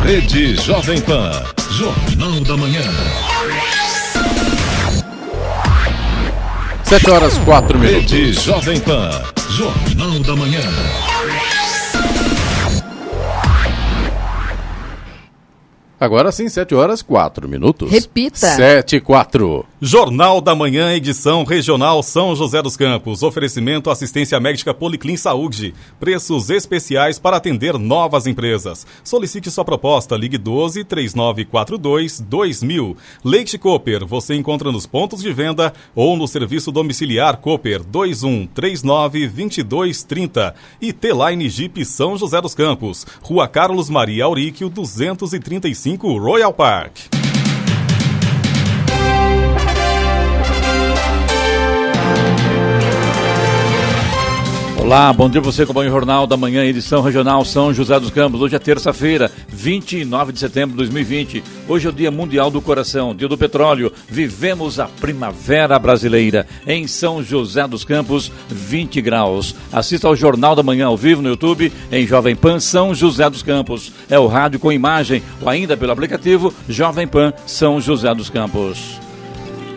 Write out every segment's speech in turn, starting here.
Rede Jovem Pan, Jornal da Manhã. 7h04. Rede Jovem Pan, Jornal da Manhã. Agora sim, 7h04. Repita. 7h04. Jornal da Manhã, edição regional São José dos Campos. Oferecimento assistência médica Policlin Saúde. Preços especiais para atender novas empresas. Solicite sua proposta. Ligue 12-3942-2000. Leite Cooper. Você encontra nos pontos de venda ou no serviço domiciliar Cooper 2139-2230. E T-Line Jeep São José dos Campos. Rua Carlos Maria Auríquio 235 Royal Park. Olá, bom dia você com o Jornal da Manhã, edição regional São José dos Campos. Hoje é terça-feira, 29 de setembro de 2020. Hoje é o Dia Mundial do Coração, Dia do Petróleo. Vivemos a primavera brasileira. Em São José dos Campos, 20 graus. Assista ao Jornal da Manhã ao vivo no YouTube, em Jovem Pan São José dos Campos. É o rádio com imagem ou ainda pelo aplicativo Jovem Pan São José dos Campos.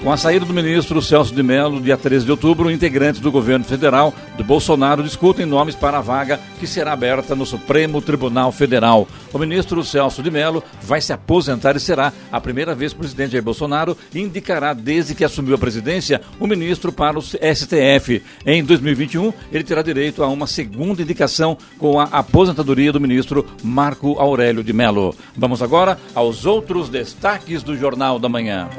Com a saída do ministro Celso de Mello, dia 13 de outubro, integrantes do governo federal de Bolsonaro discutem nomes para a vaga que será aberta no Supremo Tribunal Federal. O ministro Celso de Mello vai se aposentar e será a primeira vez que o presidente Jair Bolsonaro indicará, desde que assumiu a presidência, o ministro para o STF. Em 2021, ele terá direito a uma segunda indicação com a aposentadoria do ministro Marco Aurélio de Mello. Vamos agora aos outros destaques do Jornal da Manhã.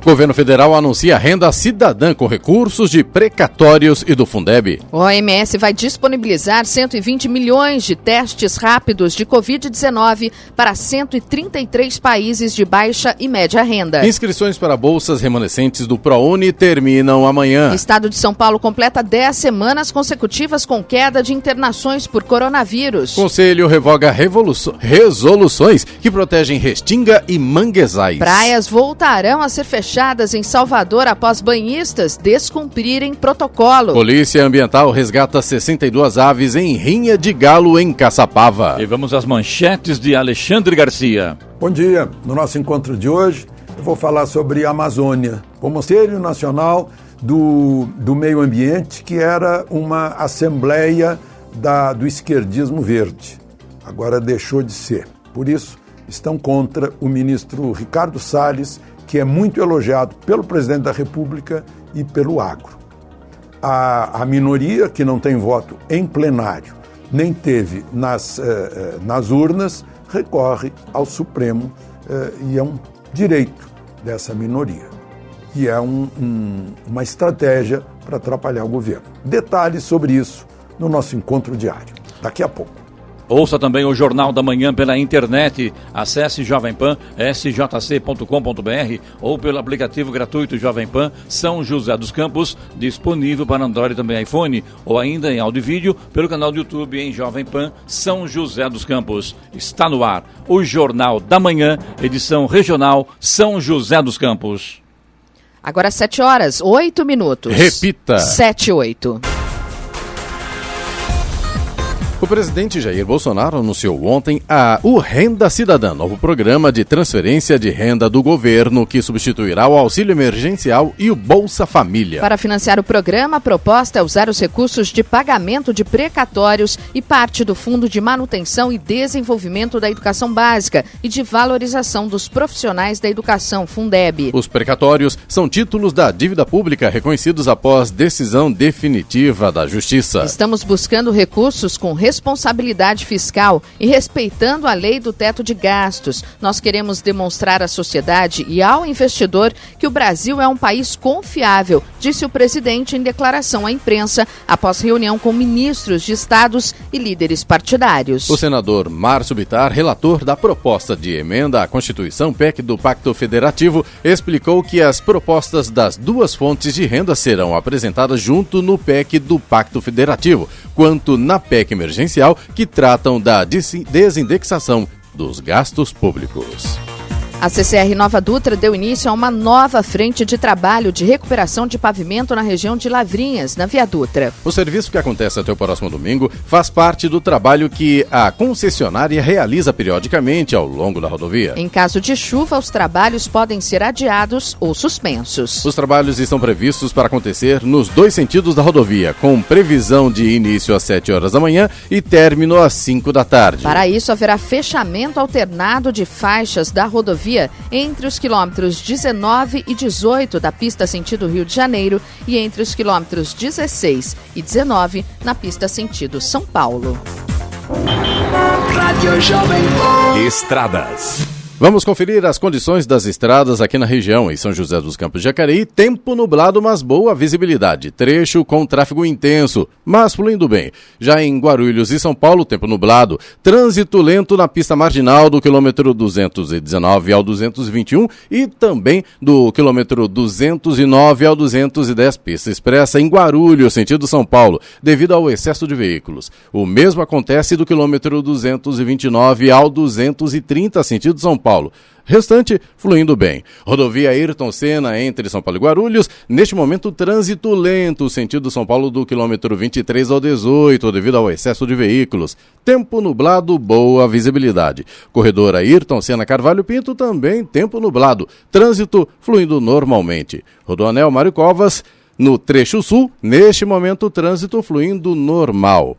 Governo Federal anuncia renda cidadã com recursos de precatórios e do Fundeb. O OMS vai disponibilizar 120 milhões de testes rápidos de Covid-19 para 133 países de baixa e média renda. Inscrições para bolsas remanescentes do ProUni terminam amanhã. Estado de São Paulo completa 10 semanas consecutivas com queda de internações por coronavírus. Conselho revoga resoluções que protegem Restinga e Manguezais. Praias voltarão a ser fechadas em Salvador após banhistas descumprirem protocolo. Polícia Ambiental resgata 62 aves em rinha de galo em Caçapava. E vamos às manchetes de Alexandre Garcia. Bom dia. No nosso encontro de hoje, eu vou falar sobre a Amazônia. O Conselho Nacional do Meio Ambiente, que era uma assembleia do esquerdismo verde. Agora deixou de ser. Por isso, estão contra o ministro Ricardo Salles, que é muito elogiado pelo presidente da República e pelo agro. A minoria, que não tem voto em plenário, nem teve nas urnas, recorre ao Supremo e é um direito dessa minoria. E é uma estratégia para atrapalhar o governo. Detalhes sobre isso no nosso encontro diário, daqui a pouco. Ouça também o Jornal da Manhã pela internet. Acesse Jovem Pan, sjc.com.br ou pelo aplicativo gratuito Jovem Pan São José dos Campos, disponível para Android e também iPhone, ou ainda em áudio e vídeo pelo canal do YouTube em Jovem Pan São José dos Campos. Está no ar o Jornal da Manhã, edição regional São José dos Campos. Agora 7h08. Repita. 7h08. O presidente Jair Bolsonaro anunciou ontem o Renda Cidadã, novo programa de transferência de renda do governo que substituirá o auxílio emergencial e o Bolsa Família. Para financiar o programa, a proposta é usar os recursos de pagamento de precatórios e parte do Fundo de Manutenção e Desenvolvimento da Educação Básica e de Valorização dos Profissionais da Educação, Fundeb. Os precatórios são títulos da dívida pública reconhecidos após decisão definitiva da Justiça. Estamos buscando recursos com responsabilidade fiscal e respeitando a lei do teto de gastos. Nós queremos demonstrar à sociedade e ao investidor que o Brasil é um país confiável, disse o presidente em declaração à imprensa após reunião com ministros de estados e líderes partidários. O senador Márcio Bittar, relator da proposta de emenda à Constituição PEC do Pacto Federativo, explicou que as propostas das duas fontes de renda serão apresentadas junto no PEC do Pacto Federativo, quanto na PEC emergencial, que tratam da desindexação dos gastos públicos. A CCR Nova Dutra deu início a uma nova frente de trabalho de recuperação de pavimento na região de Lavrinhas, na Via Dutra. O serviço, que acontece até o próximo domingo, faz parte do trabalho que a concessionária realiza periodicamente ao longo da rodovia. Em caso de chuva, os trabalhos podem ser adiados ou suspensos. Os trabalhos estão previstos para acontecer nos 2 sentidos da rodovia, com previsão de início às 7 horas da manhã e término às 5 da tarde. Para isso, haverá fechamento alternado de faixas da rodovia entre os quilômetros 19 e 18 da pista sentido Rio de Janeiro e entre os quilômetros 16 e 19 na pista sentido São Paulo. Estradas. Vamos conferir as condições das estradas aqui na região. Em São José dos Campos de Jacareí, tempo nublado, mas boa visibilidade. Trecho com tráfego intenso, mas fluindo bem. Já em Guarulhos e São Paulo, tempo nublado. Trânsito lento na pista marginal do quilômetro 219 ao 221 e também do quilômetro 209 ao 210, pista expressa em Guarulhos, sentido São Paulo, devido ao excesso de veículos. O mesmo acontece do quilômetro 229 ao 230, sentido São Paulo. Restante, fluindo bem. Rodovia Ayrton Senna, entre São Paulo e Guarulhos, neste momento trânsito lento, sentido São Paulo do quilômetro 23 ao 18, devido ao excesso de veículos. Tempo nublado, boa visibilidade. Corredor Ayrton Senna Carvalho Pinto, também tempo nublado. Trânsito fluindo normalmente. Rodoanel Mário Covas, no trecho sul, neste momento trânsito fluindo normal.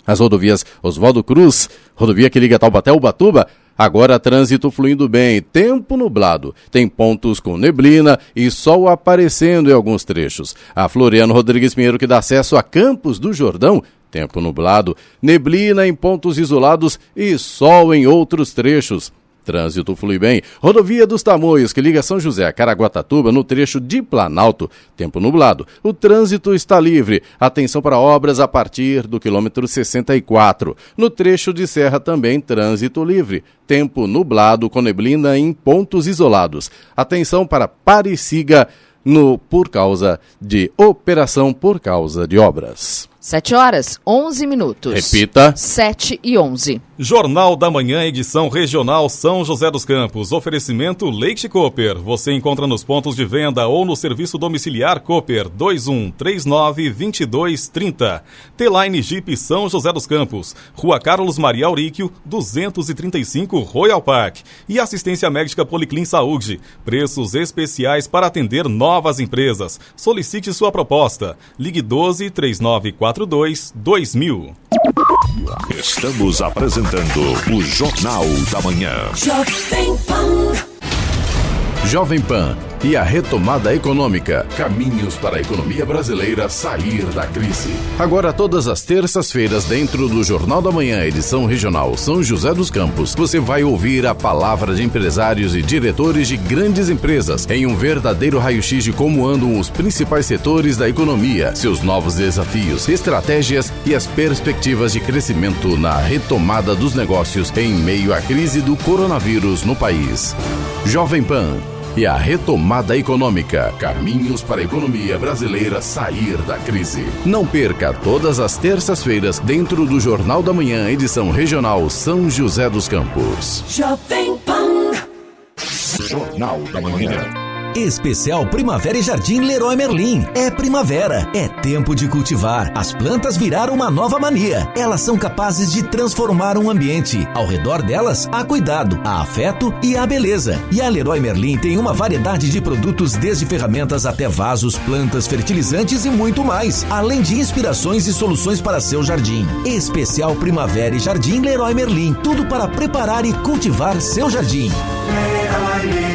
As rodovias Oswaldo Cruz, rodovia que liga Taubaté ao Ubatuba, agora trânsito fluindo bem, tempo nublado. Tem pontos com neblina e sol aparecendo em alguns trechos. A Floriano Rodrigues Pinheiro, que dá acesso a Campos do Jordão, tempo nublado. Neblina em pontos isolados e sol em outros trechos. Trânsito flui bem. Rodovia dos Tamoios, que liga São José a Caraguatatuba, no trecho de Planalto, tempo nublado. O trânsito está livre. Atenção para obras a partir do quilômetro 64. No trecho de Serra também, trânsito livre. Tempo nublado com neblina em pontos isolados. Atenção para Pariciga, por causa de obras. 7 horas, 11 minutos. Repita. 7 e 11. Jornal da Manhã, edição regional São José dos Campos. Oferecimento Leite Cooper. Você encontra nos pontos de venda ou no serviço domiciliar Cooper 2139-2230. T-Line Jeep São José dos Campos. Rua Carlos Maria Auríquio, 235 Royal Park. E assistência médica Policlin Saúde. Preços especiais para atender novas empresas. Solicite sua proposta. Ligue 12-3942-2000. Estamos apresentando o Jornal da Manhã. Jovem Pan e a retomada econômica. Caminhos para a economia brasileira sair da crise. Agora, todas as terças-feiras, dentro do Jornal da Manhã, edição regional São José dos Campos, você vai ouvir a palavra de empresários e diretores de grandes empresas em um verdadeiro raio-x de como andam os principais setores da economia, seus novos desafios, estratégias e as perspectivas de crescimento na retomada dos negócios em meio à crise do coronavírus no país. Jovem Pan e a retomada econômica. Caminhos para a economia brasileira sair da crise. Não perca todas as terças-feiras dentro do Jornal da Manhã, edição regional São José dos Campos. Jovem Pan. Jornal da Manhã. Especial Primavera e Jardim Leroy Merlin. É primavera, é tempo de cultivar. As plantas viraram uma nova mania. Elas são capazes de transformar um ambiente. Ao redor delas, há cuidado, há afeto e há beleza. E a Leroy Merlin tem uma variedade de produtos, desde ferramentas até vasos, plantas, fertilizantes e muito mais. Além de inspirações e soluções para seu jardim. Especial Primavera e Jardim Leroy Merlin. Tudo para preparar e cultivar seu jardim. Leroy Merlin.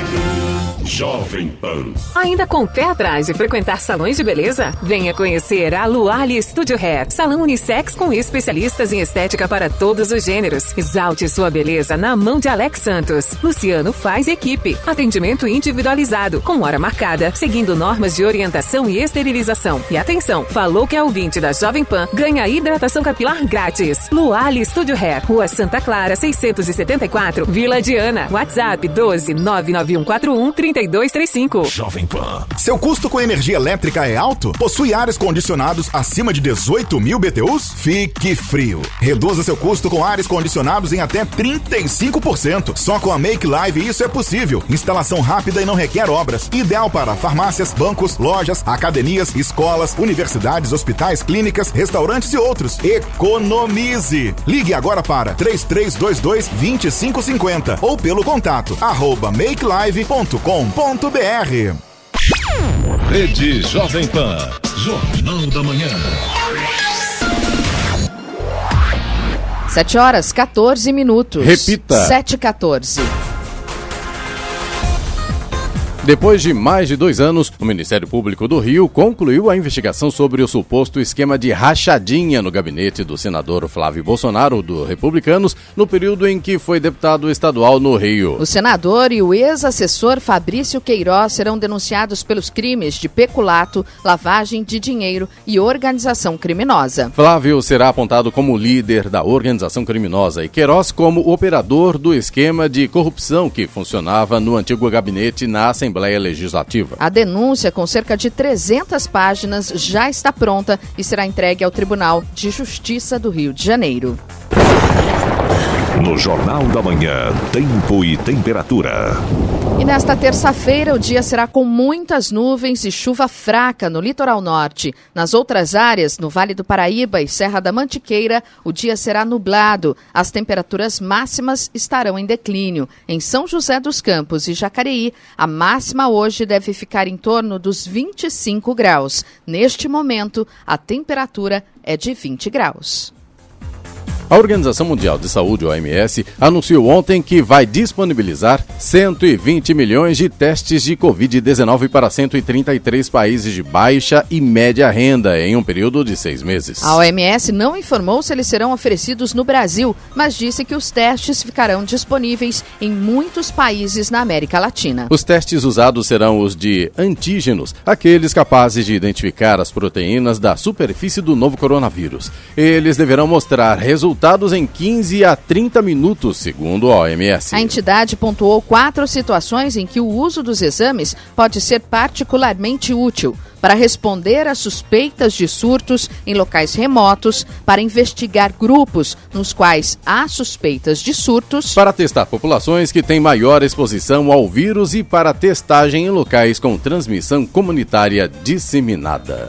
Jovem Pan. Ainda com o pé atrás de frequentar salões de beleza? Venha conhecer a Luali Studio Hair, salão unissex com especialistas em estética para todos os gêneros. Exalte sua beleza na mão de Alex Santos. Luciano faz equipe. Atendimento individualizado, com hora marcada, seguindo normas de orientação e esterilização. E atenção, falou que é ouvinte da Jovem Pan, ganha hidratação capilar grátis. Luali Studio Hair, Rua Santa Clara, 674, Vila Diana. WhatsApp 12 99141 30 3235. Jovem Pan. Seu custo com energia elétrica é alto? Possui ares condicionados acima de 18 mil BTUs? Fique frio. Reduza seu custo com ares condicionados em até 35%. Só com a Make Live isso é possível. Instalação rápida e não requer obras. Ideal para farmácias, bancos, lojas, academias, escolas, universidades, hospitais, clínicas, restaurantes e outros. Economize! Ligue agora para 3322-2550 ou pelo contato @makelive.com.br. Rede Jovem Pan. Jornal da Manhã. 7h14. Repita. 7h14. Depois de mais de 2 anos, o Ministério Público do Rio concluiu a investigação sobre o suposto esquema de rachadinha no gabinete do senador Flávio Bolsonaro, do Republicanos, no período em que foi deputado estadual no Rio. O senador e o ex-assessor Fabrício Queiroz serão denunciados pelos crimes de peculato, lavagem de dinheiro e organização criminosa. Flávio será apontado como líder da organização criminosa e Queiroz como operador do esquema de corrupção que funcionava no antigo gabinete na Assembleia Legislativa. A denúncia, com cerca de 300 páginas, já está pronta e será entregue ao Tribunal de Justiça do Rio de Janeiro. No Jornal da Manhã, tempo e temperatura. E nesta terça-feira, o dia será com muitas nuvens e chuva fraca no litoral norte. Nas outras áreas, no Vale do Paraíba e Serra da Mantiqueira, o dia será nublado. As temperaturas máximas estarão em declínio. Em São José dos Campos e Jacareí, a máxima hoje deve ficar em torno dos 25 graus. Neste momento, a temperatura é de 20 graus. A Organização Mundial de Saúde, OMS, anunciou ontem que vai disponibilizar 120 milhões de testes de Covid-19 para 133 países de baixa e média renda em um período de 6 meses. A OMS não informou se eles serão oferecidos no Brasil, mas disse que os testes ficarão disponíveis em muitos países na América Latina. Os testes usados serão os de antígenos, aqueles capazes de identificar as proteínas da superfície do novo coronavírus. Eles deverão mostrar resultados em 15 a 30 minutos, segundo a OMS. A entidade pontuou 4 situações em que o uso dos exames pode ser particularmente útil: para responder a suspeitas de surtos em locais remotos, para investigar grupos nos quais há suspeitas de surtos, para testar populações que têm maior exposição ao vírus e para testagem em locais com transmissão comunitária disseminada.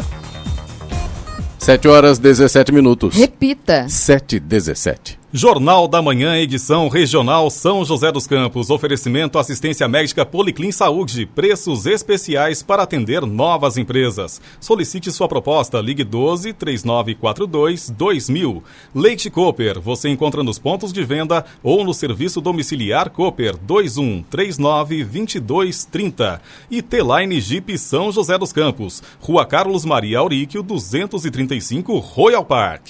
7h17. Repita. 7h17. Jornal da Manhã, edição regional São José dos Campos. Oferecimento assistência médica Policlin Saúde. Preços especiais para atender novas empresas. Solicite sua proposta. Ligue 12-3942-2000. Leite Cooper. Você encontra nos pontos de venda ou no serviço domiciliar Cooper 2139-2230. E T-Line Jeep São José dos Campos. Rua Carlos Maria Auríquio, 235, Royal Park.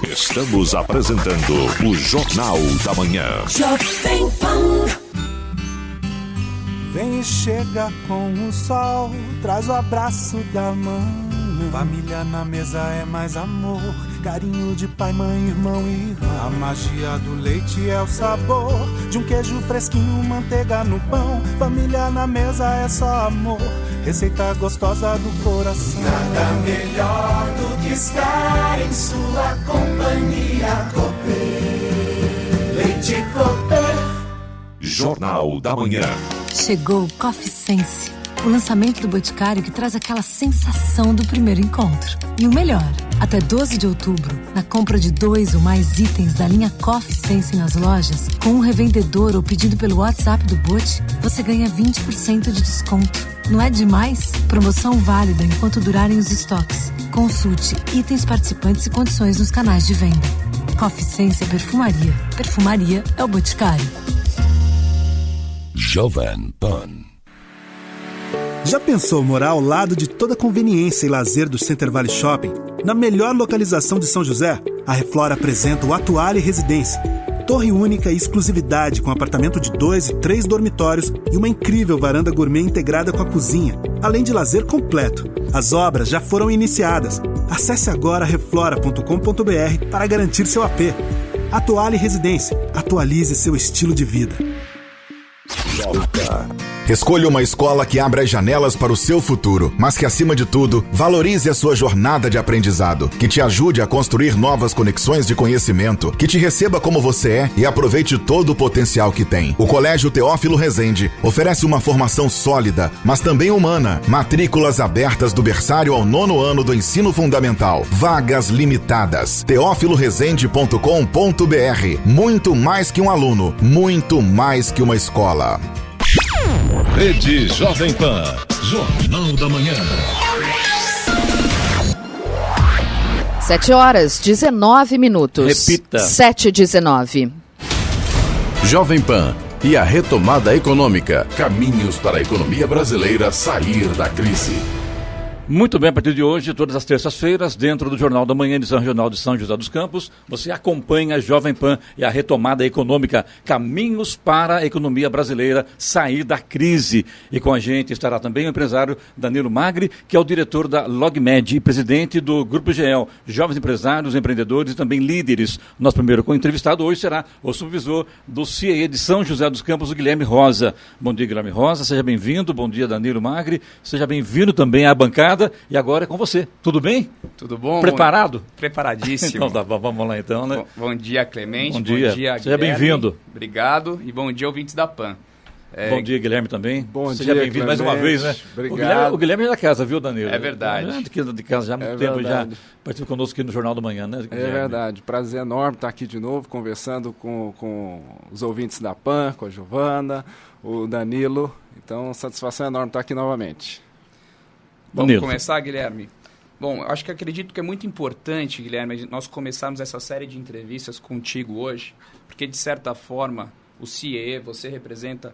Estamos apresentando o Jornal da Manhã. Vem e chega com o sol, traz o abraço da mãe. Família na mesa é mais amor, carinho de pai, mãe, irmão e irmã. A magia do leite é o sabor de um queijo fresquinho, manteiga no pão. Família na mesa é só amor, receita gostosa do coração. Nada melhor do que estar em sua companhia. Cooper, Leite Cooper. Jornal da Manhã. Chegou o Coffee Sense, o lançamento do Boticário que traz aquela sensação do primeiro encontro. E o melhor, até 12 de outubro, na compra de 2 ou mais itens da linha Coffee Sense nas lojas, com um revendedor ou pedido pelo WhatsApp do Bote, você ganha 20% de desconto. Não é demais? Promoção válida enquanto durarem os estoques. Consulte itens participantes e condições nos canais de venda. Coffee Sense é perfumaria. Perfumaria é o Boticário. Jovem Pan. Já pensou morar ao lado de toda a conveniência e lazer do Center Valley Shopping? Na melhor localização de São José, a Reflora apresenta o Atuale Residência. Torre única e exclusividade com apartamento de 2 e 3 dormitórios e uma incrível varanda gourmet integrada com a cozinha, além de lazer completo. As obras já foram iniciadas. Acesse agora reflora.com.br para garantir seu AP. Atuale Residência. Atualize seu estilo de vida. Escolha uma escola que abra as janelas para o seu futuro, mas que, acima de tudo, valorize a sua jornada de aprendizado, que te ajude a construir novas conexões de conhecimento, que te receba como você é e aproveite todo o potencial que tem. O Colégio Teófilo Rezende oferece uma formação sólida, mas também humana. Matrículas abertas do berçário ao 9º ano do ensino fundamental. Vagas limitadas. teófilorezende.com.br. Muito mais que um aluno, muito mais que uma escola. Rede Jovem Pan, Jornal da Manhã. 7h19. Repita. 7h19. Jovem Pan e a retomada econômica. Caminhos para a economia brasileira sair da crise. Muito bem, a partir de hoje, todas as terças-feiras, dentro do Jornal da Manhã, edição regional de São José dos Campos, você acompanha a Jovem Pan e a retomada econômica, caminhos para a economia brasileira sair da crise. E com a gente estará também o empresário Danilo Magri, que é o diretor da LogMed e presidente do Grupo GEL, jovens empresários, empreendedores e também líderes. Nosso primeiro entrevistado hoje será o supervisor do CIE de São José dos Campos, o Guilherme Rosa. Bom dia, Guilherme Rosa, seja bem-vindo. Bom dia, Danilo Magri. Seja bem-vindo também à bancada. E agora é com você. Tudo bem? Tudo bom? Preparado? Preparadíssimo. Então tá, vamos lá então, né? Bom dia, Clemente. Bom dia. Seja bem-vindo. Obrigado. E bom dia, ouvintes da PAN. Bom dia, Guilherme, também. Seja bem-vindo mais uma vez, né? Obrigado. O Guilherme é da casa, viu, Danilo? É verdade. De casa já há muito tempo, já participa conosco aqui no Jornal da Manhã, né, Guilherme? É verdade. Prazer enorme estar aqui de novo, conversando com os ouvintes da PAN, com a Giovana, o Danilo. Então, satisfação enorme estar aqui novamente. Vamos começar, Guilherme? Bom, acredito que é muito importante, Guilherme, nós começarmos essa série de entrevistas contigo hoje, porque, de certa forma, o CIE, você representa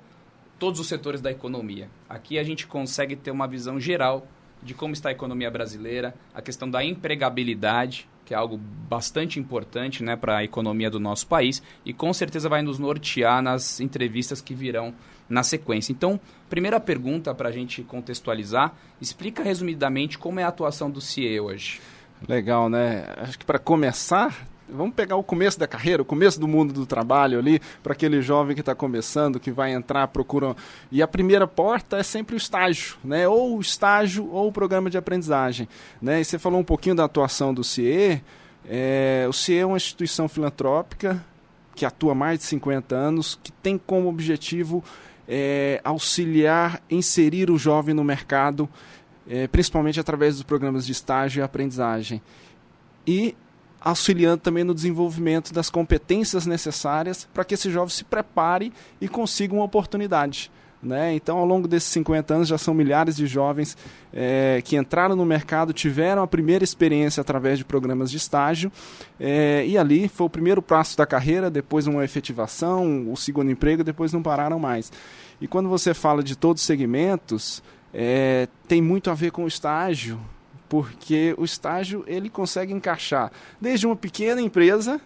todos os setores da economia. Aqui a gente consegue ter uma visão geral de como está a economia brasileira, a questão da empregabilidade, que é algo bastante importante, né, para a economia do nosso país, e com certeza vai nos nortear nas entrevistas que virão na sequência. Então, primeira pergunta para a gente contextualizar, explica resumidamente como é a atuação do CIE hoje. Legal, né? Acho que para começar, vamos pegar o começo da carreira, o começo do mundo do trabalho ali, para aquele jovem que está começando, que vai entrar, procura... E a primeira porta é sempre o estágio, né? Ou o estágio ou o programa de aprendizagem, né? E você falou um pouquinho da atuação do CIE. O CIE é uma instituição filantrópica que atua há mais de 50 anos, que tem como objetivo auxiliar, inserir o jovem no mercado, principalmente através dos programas de estágio e aprendizagem. E auxiliando também no desenvolvimento das competências necessárias para que esse jovem se prepare e consiga uma oportunidade, né? Então, ao longo desses 50 anos, já são milhares de jovens que entraram no mercado, tiveram a primeira experiência através de programas de estágio, e ali foi o primeiro passo da carreira, depois uma efetivação, o segundo emprego, depois não pararam mais. E quando você fala de todos os segmentos, tem muito a ver com o estágio, porque o estágio ele consegue encaixar desde uma pequena empresa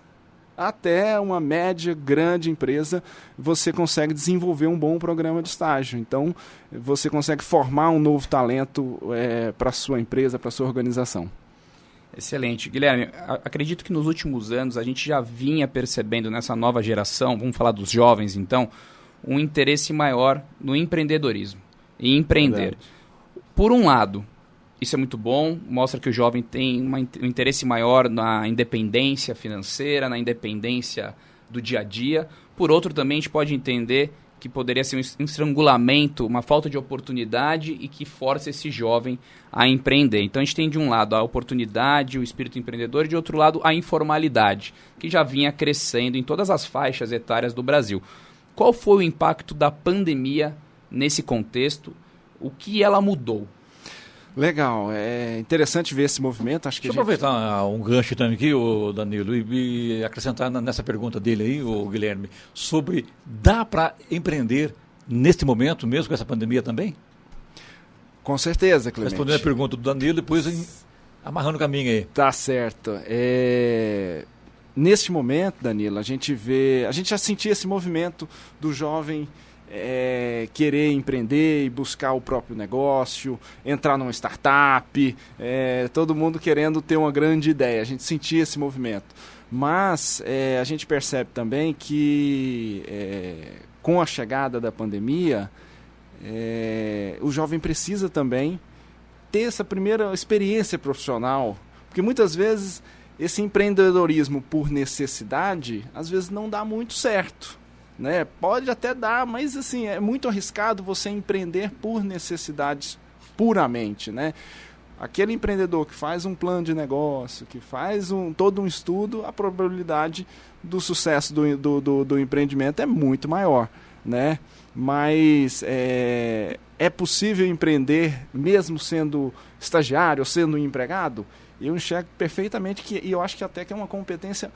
até uma média, grande empresa, você consegue desenvolver um bom programa de estágio. Então, você consegue formar um novo talento para a sua empresa, para a sua organização. Excelente. Guilherme, acredito que nos últimos anos a gente já vinha percebendo nessa nova geração, vamos falar dos jovens então, um interesse maior no empreendedorismo e empreender. Verdade. Por um lado, isso é muito bom, mostra que o jovem tem um interesse maior na independência financeira, na independência do dia a dia. Por outro, também a gente pode entender que poderia ser um estrangulamento, uma falta de oportunidade e que força esse jovem a empreender. Então a gente tem de um lado a oportunidade, o espírito empreendedor, e de outro lado a informalidade, que já vinha crescendo em todas as faixas etárias do Brasil. Qual foi o impacto da pandemia nesse contexto? O que ela mudou? Legal, é interessante ver esse movimento. Acho que Deixa eu aproveitar um gancho também aqui, o Danilo, e acrescentar nessa pergunta dele aí, o Guilherme, sobre dá para empreender neste momento, mesmo com essa pandemia também? Com certeza, Clemente. Respondendo a pergunta do Danilo, depois amarrando o caminho aí. Tá certo. Neste momento, Danilo, a gente já sentia esse movimento do jovem querer empreender e buscar o próprio negócio, entrar numa startup, todo mundo querendo ter uma grande ideia. A gente sentia esse movimento. Mas a gente percebe também que com a chegada da pandemia, o jovem precisa também ter essa primeira experiência profissional, porque muitas vezes esse empreendedorismo por necessidade, às vezes não dá muito certo, né? Pode até dar, mas assim, é muito arriscado você empreender por necessidades puramente, né? Aquele empreendedor que faz um plano de negócio, que faz todo um estudo, a probabilidade do sucesso do empreendimento é muito maior, né? Mas é possível empreender mesmo sendo estagiário ou sendo empregado? Eu enxergo perfeitamente e eu acho que até que é uma competência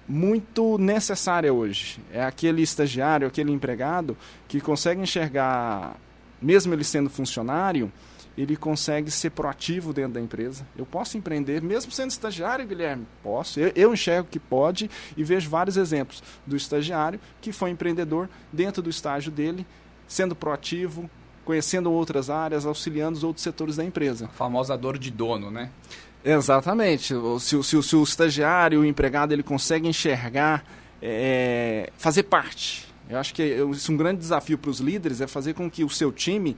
muito necessária hoje. É aquele estagiário, aquele empregado que consegue enxergar, mesmo ele sendo funcionário, ele consegue ser proativo dentro da empresa. Eu posso empreender, mesmo sendo estagiário, Guilherme? Posso. Eu enxergo que pode e vejo vários exemplos do estagiário que foi empreendedor dentro do estágio dele, sendo proativo, conhecendo outras áreas, auxiliando os outros setores da empresa. A famosa dor de dono, né? Exatamente. Se o estagiário, o empregado, ele consegue enxergar, fazer parte. Eu acho que isso é um grande desafio para os líderes, é fazer com que o seu time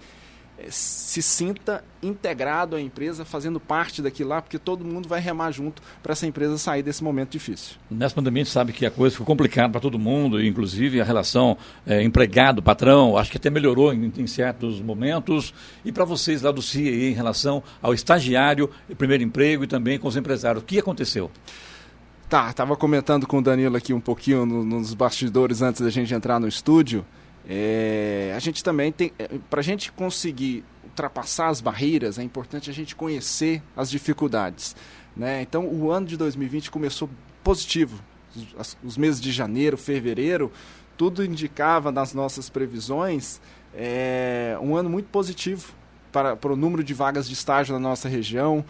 se sinta integrado à empresa, fazendo parte daquilo lá, porque todo mundo vai remar junto para essa empresa sair desse momento difícil. Nessa pandemia a gente sabe que a coisa ficou complicada para todo mundo, inclusive a relação empregado-patrão, acho que até melhorou em certos momentos. E para vocês lá do CIE, em relação ao estagiário, primeiro emprego e também com os empresários, o que aconteceu? Estava comentando com o Danilo aqui um pouquinho nos bastidores antes da gente entrar no estúdio. A gente também tem, para a gente conseguir ultrapassar as barreiras, é importante a gente conhecer as dificuldades, né? Então, o ano de 2020 começou positivo. Os meses de janeiro, fevereiro, tudo indicava nas nossas previsões um ano muito positivo para o número de vagas de estágio na nossa região.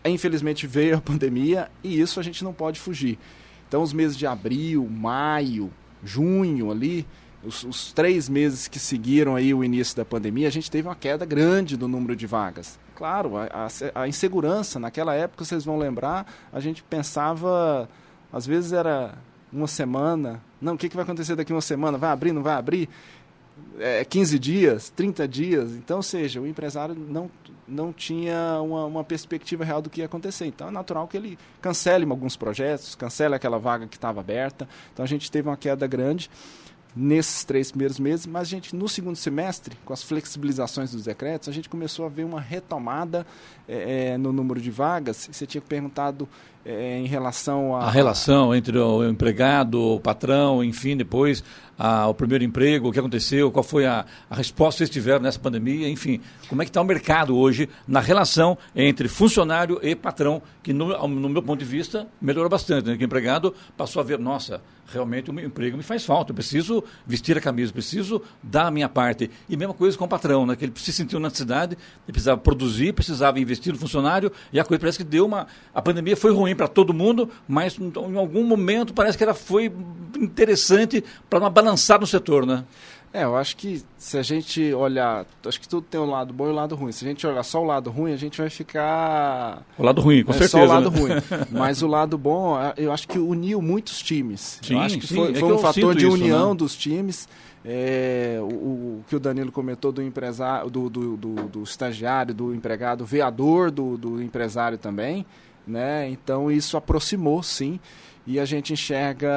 Infelizmente veio a pandemia e isso a gente não pode fugir. Então, os meses de abril, maio, junho ali, os 3 meses que seguiram aí o início da pandemia, a gente teve uma queda grande do número de vagas. Claro, a insegurança, naquela época, vocês vão lembrar, a gente pensava, às vezes era uma semana, não, o que vai acontecer daqui uma semana? Vai abrir, não vai abrir? 15 dias, 30 dias, então, ou seja, o empresário não tinha uma perspectiva real do que ia acontecer. Então é natural que ele cancele alguns projetos, cancele aquela vaga que estava aberta. Então a gente teve uma queda grande nesses 3 primeiros meses, mas a gente, no segundo semestre, com as flexibilizações dos decretos, a gente começou a ver uma retomada no número de vagas. Você tinha perguntado em relação a relação entre o empregado, o patrão, enfim, depois o primeiro emprego, o que aconteceu, qual foi a resposta que vocês tiveram nessa pandemia, enfim, como é que está o mercado hoje na relação entre funcionário e patrão, que no meu ponto de vista melhorou bastante, né? Que o empregado passou a ver, nossa, realmente o meu emprego me faz falta, eu preciso vestir a camisa, preciso dar a minha parte. E mesma coisa com o patrão, né? Que ele se sentiu na necessidade, ele precisava produzir, precisava investir no funcionário, e a coisa parece que a pandemia foi ruim para todo mundo, mas em algum momento parece que foi interessante para uma balançar no setor, né? Eu acho que se a gente olhar, acho que tudo tem o lado bom e o lado ruim. Se a gente olhar só o lado ruim, a gente vai ficar... O lado ruim, com certeza. Só o lado né? ruim. Mas o lado bom, eu acho que uniu muitos times. Sim, eu acho que foi um fator de união isso, né? dos times. O que o Danilo comentou do empresário, do estagiário, do empregado, veador do empresário também, né? Então isso aproximou, sim. E a gente enxerga,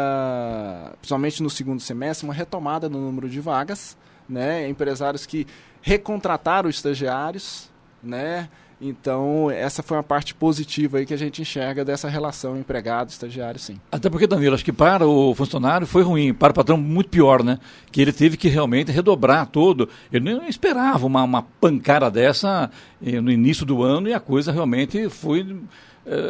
principalmente no segundo semestre, uma retomada no número de vagas, né? Empresários que recontrataram estagiários, né? Então, essa foi uma parte positiva aí que a gente enxerga dessa relação empregado-estagiário, sim. Até porque, Danilo, acho que para o funcionário foi ruim, para o patrão muito pior, né? Que ele teve que realmente redobrar todo. Ele não esperava uma pancada dessa no início do ano e a coisa realmente foi...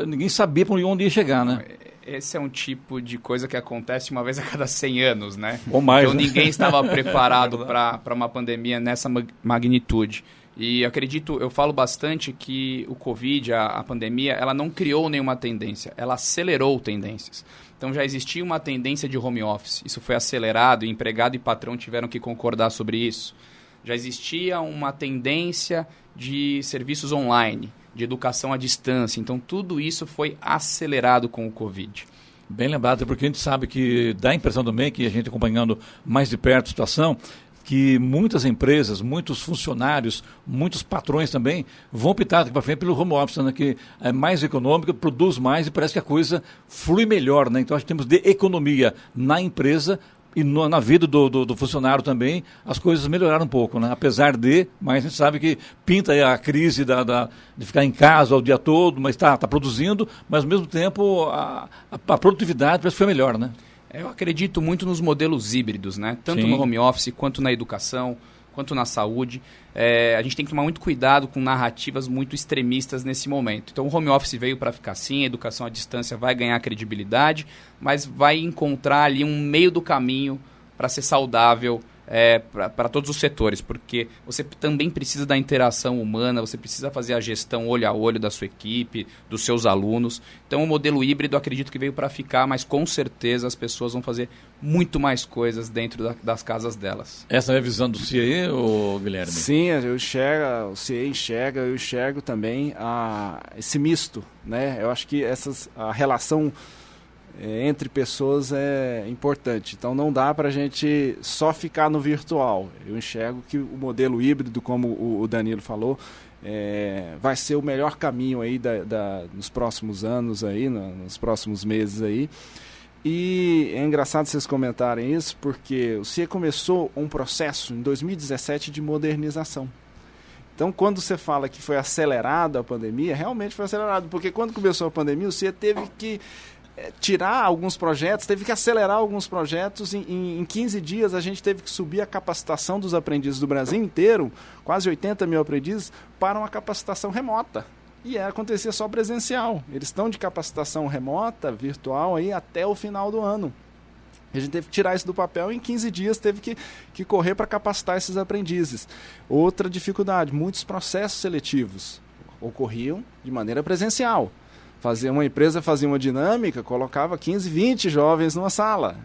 ninguém sabia para onde ia chegar, né? Esse é um tipo de coisa que acontece uma vez a cada 100 anos, né? Ou mais, então né? ninguém estava preparado para uma pandemia nessa magnitude. E eu falo bastante que o Covid, a pandemia, ela não criou nenhuma tendência, ela acelerou tendências. Então já existia uma tendência de home office, isso foi acelerado, e empregado e patrão tiveram que concordar sobre isso. Já existia uma tendência de serviços online, de educação à distância. Então, tudo isso foi acelerado com o Covid. Bem lembrado, porque a gente sabe que dá a impressão também que a gente acompanhando mais de perto a situação, que muitas empresas, muitos funcionários, muitos patrões também vão optar daqui para frente pelo home office, né, que é mais econômico, produz mais e parece que a coisa flui melhor, né? Então, acho que temos de economia na empresa e na vida do funcionário também, as coisas melhoraram um pouco, né? Apesar mas a gente sabe que pinta aí a crise de ficar em casa o dia todo, mas está produzindo, mas ao mesmo tempo a produtividade parece que foi melhor, né? Eu acredito muito nos modelos híbridos, né? Tanto no home office, quanto na educação, quanto na saúde. A gente tem que tomar muito cuidado com narrativas muito extremistas nesse momento. Então o home office veio para ficar assim, a educação à distância vai ganhar credibilidade, mas vai encontrar ali um meio do caminho para ser saudável para todos os setores, porque você também precisa da interação humana, você precisa fazer a gestão olho a olho da sua equipe, dos seus alunos. Então o modelo híbrido acredito que veio para ficar, mas com certeza as pessoas vão fazer muito mais coisas dentro das casas delas. Essa é a visão do CIE, Guilherme? Sim, o CIE enxerga, eu enxergo também esse misto, né? Eu acho que a relação entre pessoas é importante. Então não dá para a gente só ficar no virtual. Eu enxergo que o modelo híbrido, como o Danilo falou, vai ser o melhor caminho aí nos próximos anos, aí, nos próximos meses aí. E é engraçado vocês comentarem isso, porque o CIE começou um processo em 2017 de modernização. Então, quando você fala que foi acelerado a pandemia, realmente foi acelerado, porque quando começou a pandemia, o CIE teve que tirar alguns projetos, teve que acelerar alguns projetos. Em 15 dias a gente teve que subir a capacitação dos aprendizes do Brasil inteiro, quase 80 mil aprendizes, para uma capacitação remota. E acontecia só presencial. Eles estão de capacitação remota, virtual, aí até o final do ano. A gente teve que tirar isso do papel e em 15 dias teve que correr para capacitar esses aprendizes. Outra dificuldade, muitos processos seletivos ocorriam de maneira presencial. Uma empresa fazia uma dinâmica, colocava 15, 20 jovens numa sala.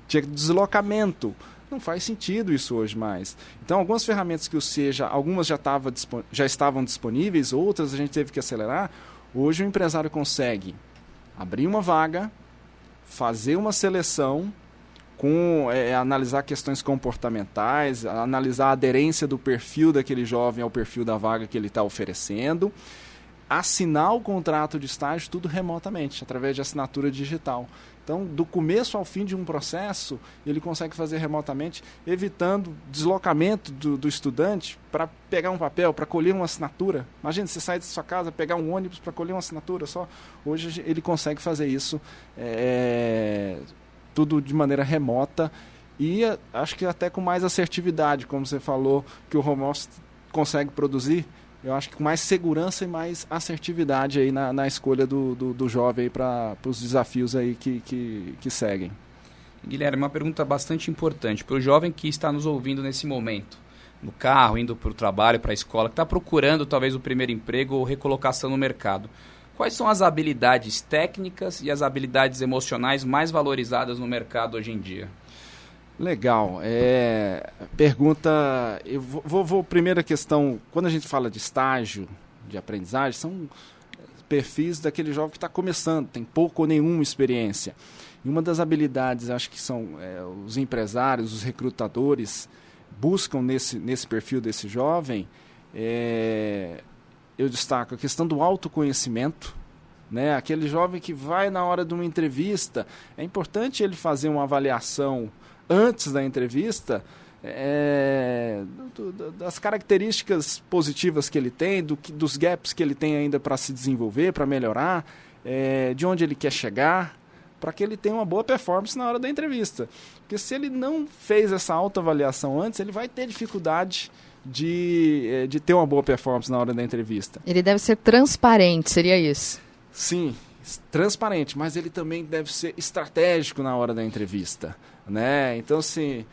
Tinha deslocamento. Não faz sentido isso hoje mais. Então, algumas ferramentas que o CIE, algumas já estavam disponíveis, outras a gente teve que acelerar. Hoje o empresário consegue abrir uma vaga, fazer uma seleção, analisar questões comportamentais, analisar a aderência do perfil daquele jovem ao perfil da vaga que ele está oferecendo, assinar o contrato de estágio tudo remotamente, através de assinatura digital. Então, do começo ao fim de um processo, ele consegue fazer remotamente, evitando deslocamento do estudante para pegar um papel, para colher uma assinatura. Imagina, você sai de sua casa, pegar um ônibus para colher uma assinatura só. Hoje ele consegue fazer isso tudo de maneira remota e acho que até com mais assertividade, como você falou, que o home office consegue produzir. Eu acho que com mais segurança e mais assertividade aí na escolha do jovem para os desafios aí que seguem. Guilherme, uma pergunta bastante importante para o jovem que está nos ouvindo nesse momento, no carro, indo para o trabalho, para a escola, que está procurando talvez o primeiro emprego ou recolocação no mercado. Quais são as habilidades técnicas e as habilidades emocionais mais valorizadas no mercado hoje em dia? Legal. Pergunta. Eu vou primeira questão. Quando a gente fala de estágio, de aprendizagem, são perfis daquele jovem que está começando, tem pouco ou nenhuma experiência. E uma das habilidades, acho que são os empresários, os recrutadores, buscam nesse perfil desse jovem. Eu destaco a questão do autoconhecimento. Né? Aquele jovem que vai na hora de uma entrevista, é importante ele fazer uma avaliação antes da entrevista, das características positivas que ele tem, dos gaps que ele tem ainda para se desenvolver, para melhorar, de onde ele quer chegar, para que ele tenha uma boa performance na hora da entrevista. Porque se ele não fez essa autoavaliação antes, ele vai ter dificuldade de ter uma boa performance na hora da entrevista. Ele deve ser transparente, seria isso? Sim, transparente, mas ele também deve ser estratégico na hora da entrevista. Né? Então, assim,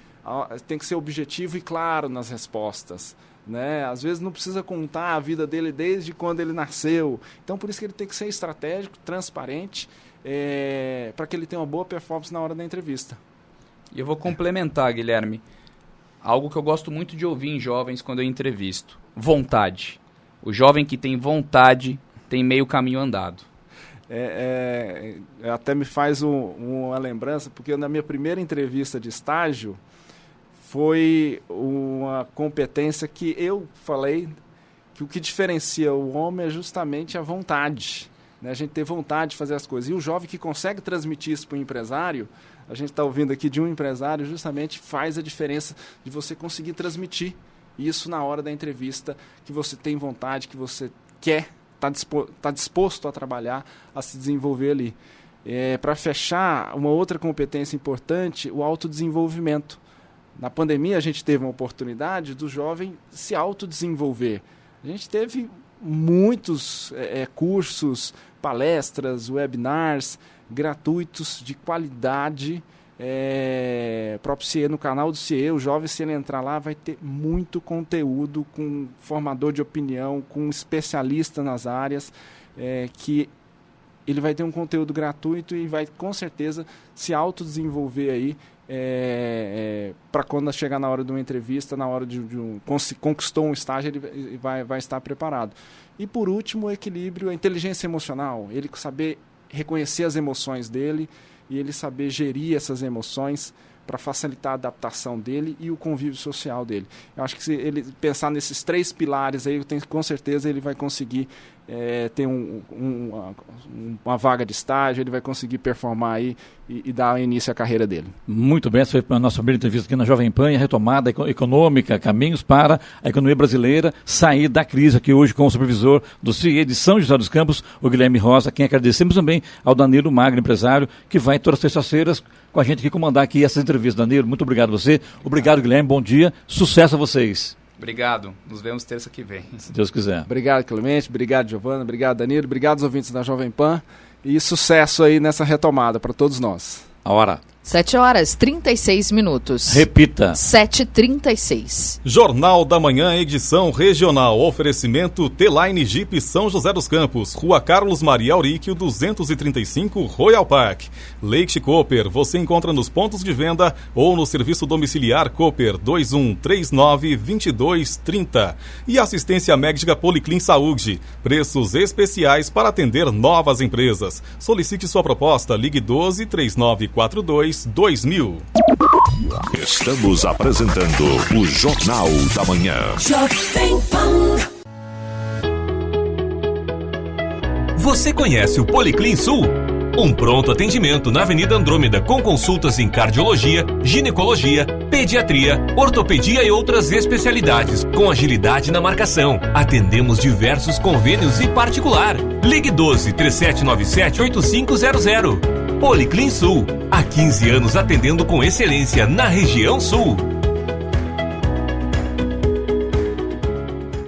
tem que ser objetivo e claro nas respostas. Né? Às vezes não precisa contar a vida dele desde quando ele nasceu. Então, por isso que ele tem que ser estratégico, transparente, para que ele tenha uma boa performance na hora da entrevista. E eu vou complementar, Guilherme, algo que eu gosto muito de ouvir em jovens quando eu entrevisto. Vontade. O jovem que tem vontade tem meio caminho andado. Até me faz uma lembrança, porque na minha primeira entrevista de estágio foi uma competência que eu falei que o que diferencia o homem é justamente a vontade, né? A gente ter vontade de fazer as coisas. E o jovem que consegue transmitir isso para o empresário, a gente está ouvindo aqui de um empresário, justamente faz a diferença de você conseguir transmitir isso na hora da entrevista, que você tem vontade, que você quer, está disposto a trabalhar, a se desenvolver ali. Para fechar, uma outra competência importante, o autodesenvolvimento. Na pandemia, a gente teve uma oportunidade do jovem se autodesenvolver. A gente teve muitos cursos, palestras, webinars gratuitos de qualidade, próprio CIE, no canal do CIE. O jovem, se ele entrar lá, vai ter muito conteúdo com formador de opinião, com especialista nas áreas, que ele vai ter um conteúdo gratuito e vai, com certeza, se autodesenvolver aí, para quando chegar na hora de uma entrevista, na hora se conquistou um estágio, ele vai estar preparado. E, por último, o equilíbrio, a inteligência emocional, ele saber reconhecer as emoções dele e ele saber gerir essas emoções para facilitar a adaptação dele e o convívio social dele. Eu acho que se ele pensar nesses 3 pilares aí, com certeza ele vai conseguir ter uma vaga de estágio, ele vai conseguir performar aí e dar início à carreira dele. Muito bem, essa foi a nossa primeira entrevista aqui na Jovem Pan, a retomada econômica, caminhos para a economia brasileira sair da crise, aqui hoje com o supervisor do CIE de São José dos Campos, o Guilherme Rosa, quem agradecemos também ao Danilo Magro, empresário, que vai todas as terças-feiras com a gente aqui comandar aqui essas entrevistas. Danilo, muito obrigado a você. Obrigado, Guilherme, bom dia, sucesso a vocês. Obrigado, nos vemos terça que vem. Se Deus quiser. Obrigado, Clemente, obrigado, Giovana, obrigado, Danilo, obrigado aos ouvintes da Jovem Pan e sucesso aí nessa retomada para todos nós. A hora. 7h36. Repita. 7h36. Jornal da Manhã, edição regional. Oferecimento T-Line Jeep São José dos Campos. Rua Carlos Maria Auríquio, 235, Royal Park. Leite Cooper, você encontra nos pontos de venda ou no serviço domiciliar Cooper 2139-2230. E assistência médica Policlin Saúde. Preços especiais para atender novas empresas. Solicite sua proposta. Ligue 12-3942-2000. Estamos apresentando o Jornal da Manhã. Você conhece o Policlin Sul? Um pronto atendimento na Avenida Andrômeda com consultas em cardiologia, ginecologia, pediatria, ortopedia e outras especialidades, com agilidade na marcação. Atendemos diversos convênios e particular. Ligue 12-3797-8500. Policlin Sul, há 15 anos atendendo com excelência na região sul.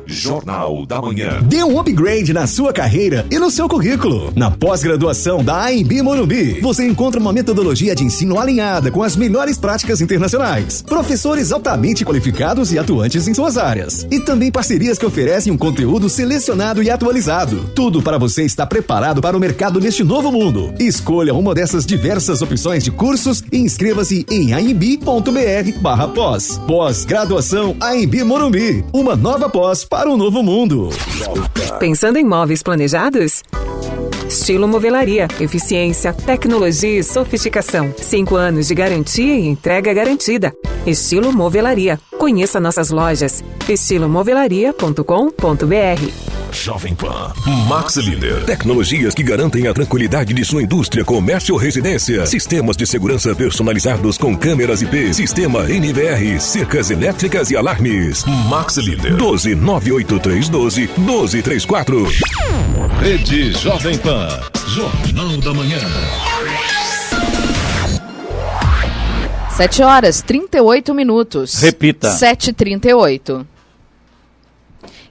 Jornal da Manhã. Dê um upgrade na sua carreira e no seu currículo. Na pós-graduação da AMB Morumbi, você encontra uma metodologia de ensino alinhada com as melhores práticas internacionais, professores altamente qualificados e atuantes em suas áreas, e também parcerias que oferecem um conteúdo selecionado e atualizado. Tudo para você estar preparado para o mercado neste novo mundo. Escolha uma dessas diversas opções de cursos e inscreva-se em amb.br/pós. Pós-graduação AMB Morumbi, uma nova pós para o novo mundo. Pensando em móveis planejados? Estilo Movelaria. Eficiência, tecnologia e sofisticação. 5 anos de garantia e entrega garantida. Estilo Movelaria. Conheça nossas lojas. estilomovelaria.com.br. Jovem Pan. Max Líder. Tecnologias que garantem a tranquilidade de sua indústria, comércio ou residência. Sistemas de segurança personalizados com câmeras IP. Sistema NVR, cercas elétricas e alarmes. Max Líder. 12-98312-1234. Rede Jovem Pan. Jornal da Manhã. 7h38. Repita. 7h38.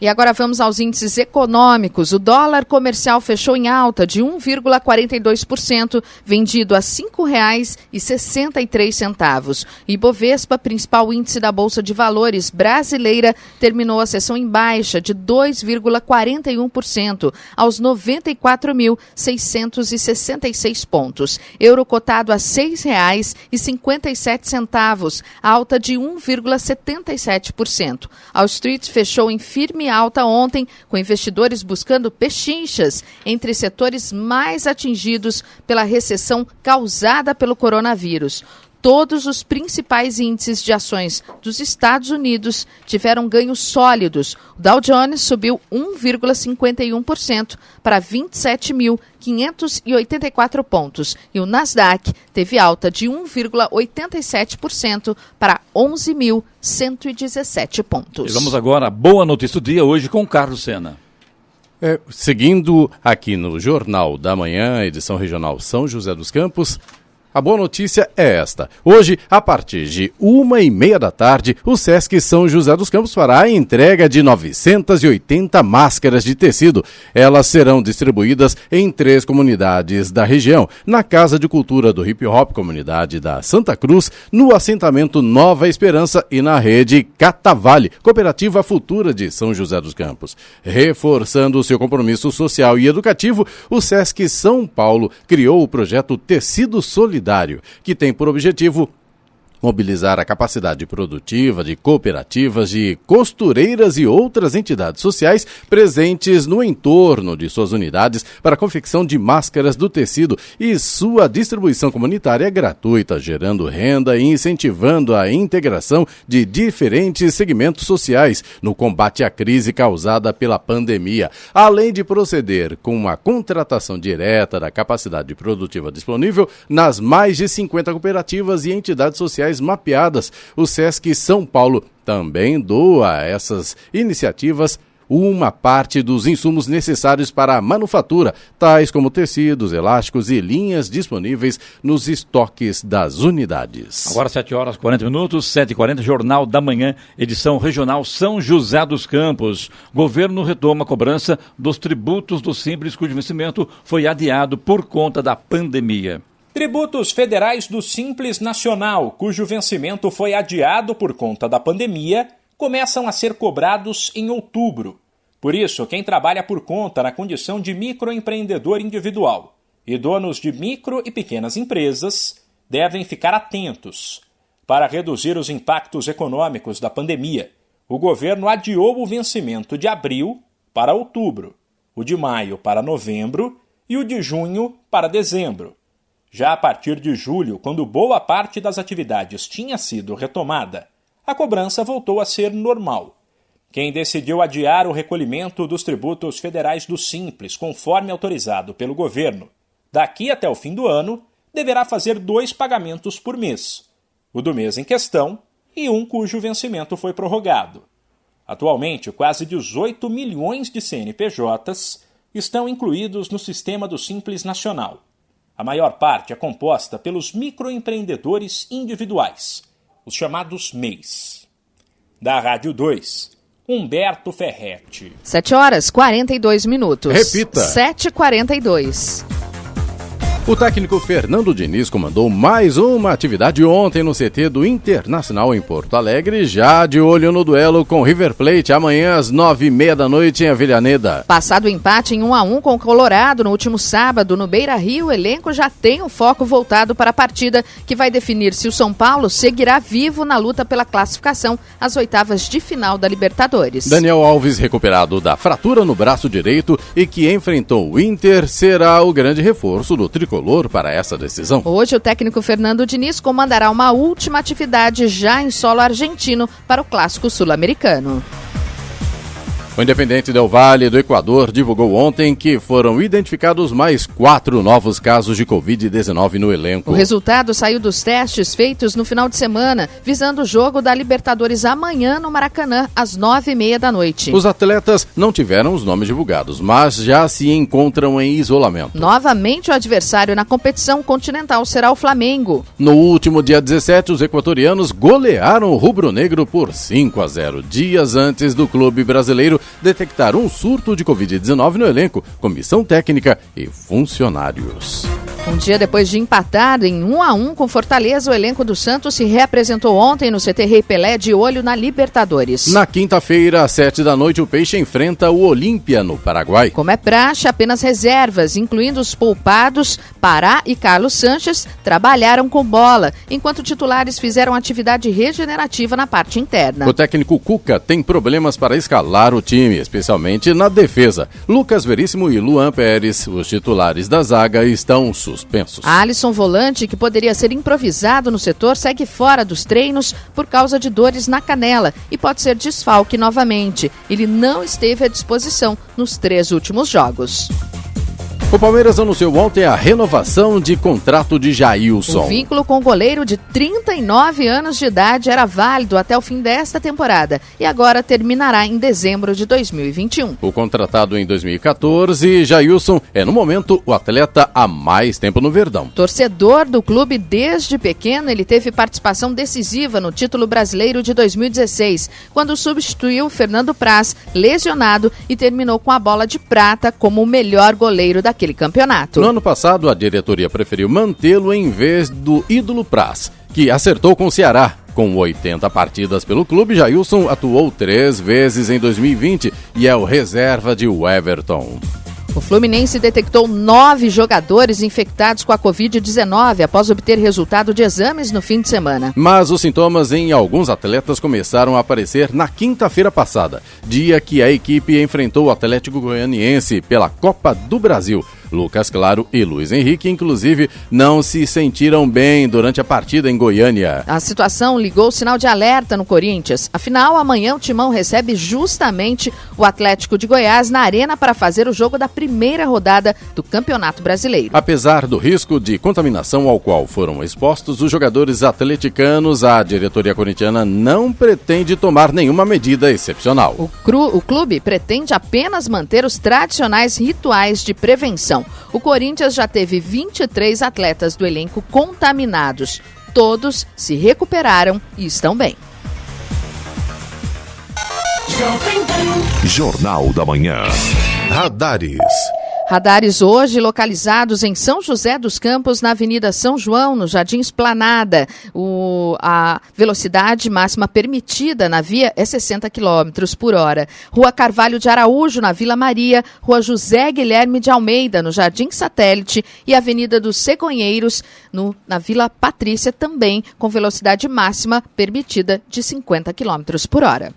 E agora vamos aos índices econômicos. O dólar comercial fechou em alta de 1,42%, vendido a R$ 5,63. Ibovespa, principal índice da Bolsa de Valores brasileira, terminou a sessão em baixa de 2,41%, aos 94.666 pontos. Euro cotado a R$ 6,57, alta de 1,77%. A Wall Street fechou em firme alta ontem, com investidores buscando pechinchas entre setores mais atingidos pela recessão causada pelo coronavírus. Todos os principais índices de ações dos Estados Unidos tiveram ganhos sólidos. O Dow Jones subiu 1,51% para 27.584 pontos e o Nasdaq teve alta de 1,87% para 11.117 pontos. E vamos agora à boa notícia do dia hoje com Carlos Sena. Seguindo aqui no Jornal da Manhã, edição regional São José dos Campos, a boa notícia é esta. Hoje, a partir de 1h30 da tarde, o Sesc São José dos Campos fará a entrega de 980 máscaras de tecido. Elas serão distribuídas em 3 comunidades da região. Na Casa de Cultura do Hip Hop, comunidade da Santa Cruz, no assentamento Nova Esperança e na rede Catavale, Cooperativa Futura de São José dos Campos. Reforçando o seu compromisso social e educativo, o Sesc São Paulo criou o projeto Tecido Solidário, que tem por objetivo mobilizar a capacidade produtiva de cooperativas, de costureiras e outras entidades sociais presentes no entorno de suas unidades para a confecção de máscaras do tecido e sua distribuição comunitária gratuita, gerando renda e incentivando a integração de diferentes segmentos sociais no combate à crise causada pela pandemia, além de proceder com a contratação direta da capacidade produtiva disponível nas mais de 50 cooperativas e entidades sociais mapeadas. O Sesc São Paulo também doa a essas iniciativas uma parte dos insumos necessários para a manufatura, tais como tecidos, elásticos e linhas disponíveis nos estoques das unidades. Agora 7h40, 7h40, Jornal da Manhã, edição regional São José dos Campos. Governo retoma a cobrança dos tributos do Simples, cujo vencimento foi adiado por conta da pandemia. Tributos federais do Simples Nacional, cujo vencimento foi adiado por conta da pandemia, começam a ser cobrados em outubro. Por isso, quem trabalha por conta na condição de microempreendedor individual e donos de micro e pequenas empresas devem ficar atentos. Para reduzir os impactos econômicos da pandemia, o governo adiou o vencimento de abril para outubro, o de maio para novembro e o de junho para dezembro. Já a partir de julho, quando boa parte das atividades tinha sido retomada, a cobrança voltou a ser normal. Quem decidiu adiar o recolhimento dos tributos federais do Simples, conforme autorizado pelo governo, daqui até o fim do ano, deverá fazer 2 pagamentos por mês, o do mês em questão e um cujo vencimento foi prorrogado. Atualmente, quase 18 milhões de CNPJs estão incluídos no sistema do Simples Nacional. A maior parte é composta pelos microempreendedores individuais, os chamados MEIs. Da Rádio 2, Humberto Ferretti. 7h42. Repita. 7h42. O técnico Fernando Diniz comandou mais uma atividade ontem no CT do Internacional em Porto Alegre, já de olho no duelo com River Plate, amanhã às 9h30 da noite em Avellaneda. Passado o empate em 1-1 com o Colorado no último sábado no Beira-Rio, o elenco já tem o foco voltado para a partida que vai definir se o São Paulo seguirá vivo na luta pela classificação às oitavas de final da Libertadores. Daniel Alves, recuperado da fratura no braço direito e que enfrentou o Inter, será o grande reforço do tricolor para essa decisão. Hoje o técnico Fernando Diniz comandará uma última atividade já em solo argentino para o Clássico Sul-Americano. O Independente Del Valle do Equador divulgou ontem que foram identificados mais 4 novos casos de Covid-19 no elenco. O resultado saiu dos testes feitos no final de semana, visando o jogo da Libertadores amanhã no Maracanã, às 9h30 da noite. Os atletas não tiveram os nomes divulgados, mas já se encontram em isolamento. Novamente o adversário na competição continental será o Flamengo. No último dia 17, os equatorianos golearam o rubro-negro por 5-0, dias antes do clube brasileiro detectar um surto de Covid-19 no elenco, comissão técnica e funcionários. Um dia depois de empatar em 1-1 com Fortaleza, o elenco do Santos se reapresentou ontem no CT Rei Pelé de olho na Libertadores. Na quinta-feira, às 7 da noite, o Peixe enfrenta o Olímpia no Paraguai. Como é praxe, apenas reservas, incluindo os poupados, Pará e Carlos Sanches, trabalharam com bola, enquanto titulares fizeram atividade regenerativa na parte interna. O técnico Cuca tem problemas para escalar o time time, especialmente na defesa. Lucas Veríssimo e Luan Pérez, os titulares da zaga, estão suspensos. Alisson, volante, que poderia ser improvisado no setor, segue fora dos treinos por causa de dores na canela e pode ser desfalque novamente. Ele não esteve à disposição nos 3 últimos jogos. O Palmeiras anunciou ontem a renovação de contrato de Jailson. O vínculo com o goleiro de 39 anos de idade era válido até o fim desta temporada e agora terminará em dezembro de 2021. O contratado em 2014, Jailson é, no momento, o atleta há mais tempo no Verdão. Torcedor do clube desde pequeno, ele teve participação decisiva no título brasileiro de 2016, quando substituiu Fernando Praz, lesionado, e terminou com a bola de prata como o melhor goleiro daquele campeonato. No ano passado, a diretoria preferiu mantê-lo em vez do ídolo Praz, que acertou com o Ceará. Com 80 partidas pelo clube, Jailson atuou 3 vezes em 2020 e é o reserva de Everton. O Fluminense detectou 9 jogadores infectados com a Covid-19 após obter resultado de exames no fim de semana. Mas os sintomas em alguns atletas começaram a aparecer na quinta-feira passada, dia que a equipe enfrentou o Atlético Goianiense pela Copa do Brasil. Lucas Claro e Luiz Henrique, inclusive, não se sentiram bem durante a partida em Goiânia. A situação ligou o sinal de alerta no Corinthians. Afinal, amanhã o Timão recebe justamente o Atlético de Goiás na Arena para fazer o jogo da primeira rodada do Campeonato Brasileiro. Apesar do risco de contaminação ao qual foram expostos os jogadores atleticanos, a diretoria corintiana não pretende tomar nenhuma medida excepcional. O clube pretende apenas manter os tradicionais rituais de prevenção. O Corinthians já teve 23 atletas do elenco contaminados. Todos se recuperaram e estão bem. Jornal da Manhã. Radares. Radares hoje localizados em São José dos Campos, na Avenida São João, no Jardim Esplanada. A velocidade máxima permitida na via é 60 km por hora. Rua Carvalho de Araújo, na Vila Maria. Rua José Guilherme de Almeida, no Jardim Satélite. E Avenida dos Cegonheiros, na Vila Patrícia, também com velocidade máxima permitida de 50 km por hora.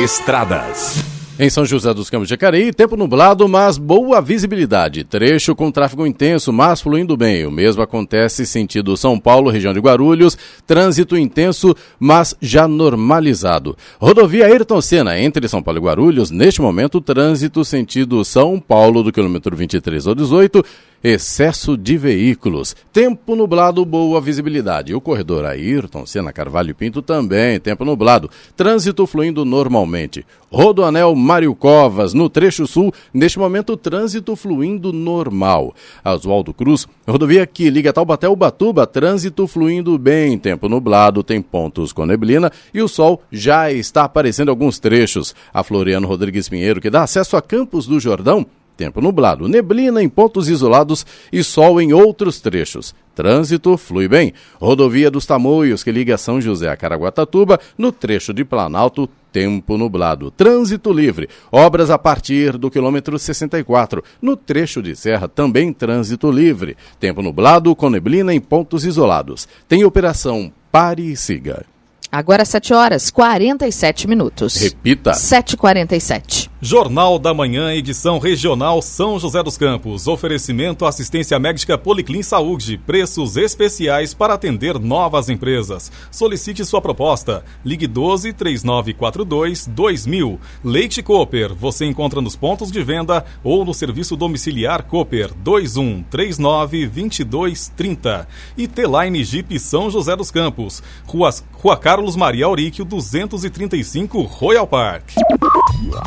Estradas. Em São José dos Campos de Jacareí, tempo nublado, mas boa visibilidade. Trecho com tráfego intenso, mas fluindo bem. O mesmo acontece sentido São Paulo, região de Guarulhos. Trânsito intenso, mas já normalizado. Rodovia Ayrton Senna, entre São Paulo e Guarulhos. Neste momento, trânsito sentido São Paulo, do quilômetro 23 ao 18. Excesso de veículos. Tempo nublado, boa visibilidade. O corredor Ayrton Senna, Carvalho e Pinto também, tempo nublado. Trânsito fluindo normalmente. Rodoanel Mário Covas, no trecho sul, neste momento trânsito fluindo normal. Oswaldo Cruz, rodovia que liga Taubaté ao Ubatuba, trânsito fluindo bem. Tempo nublado, tem pontos com neblina e o sol já está aparecendo em alguns trechos. A Floriano Rodrigues Pinheiro, que dá acesso a Campos do Jordão, tempo nublado, neblina em pontos isolados e sol em outros trechos. Trânsito flui bem. Rodovia dos Tamoios, que liga São José a Caraguatatuba, no trecho de Planalto, tempo nublado. Trânsito livre. Obras a partir do quilômetro 64. No trecho de Serra, também trânsito livre. Tempo nublado com neblina em pontos isolados. Tem operação Pare e Siga. Agora 7h47. Repita. 7h47. Jornal da Manhã, edição regional São José dos Campos. Oferecimento assistência médica Policlin Saúde. Preços especiais para atender novas empresas. Solicite sua proposta. Ligue 12-3942-2000. Leite Cooper. Você encontra nos pontos de venda ou no serviço domiciliar Cooper 2139-2230. E T-Line Jeep São José dos Campos. Rua Carlos Maria Auríquio, 235, Royal Park.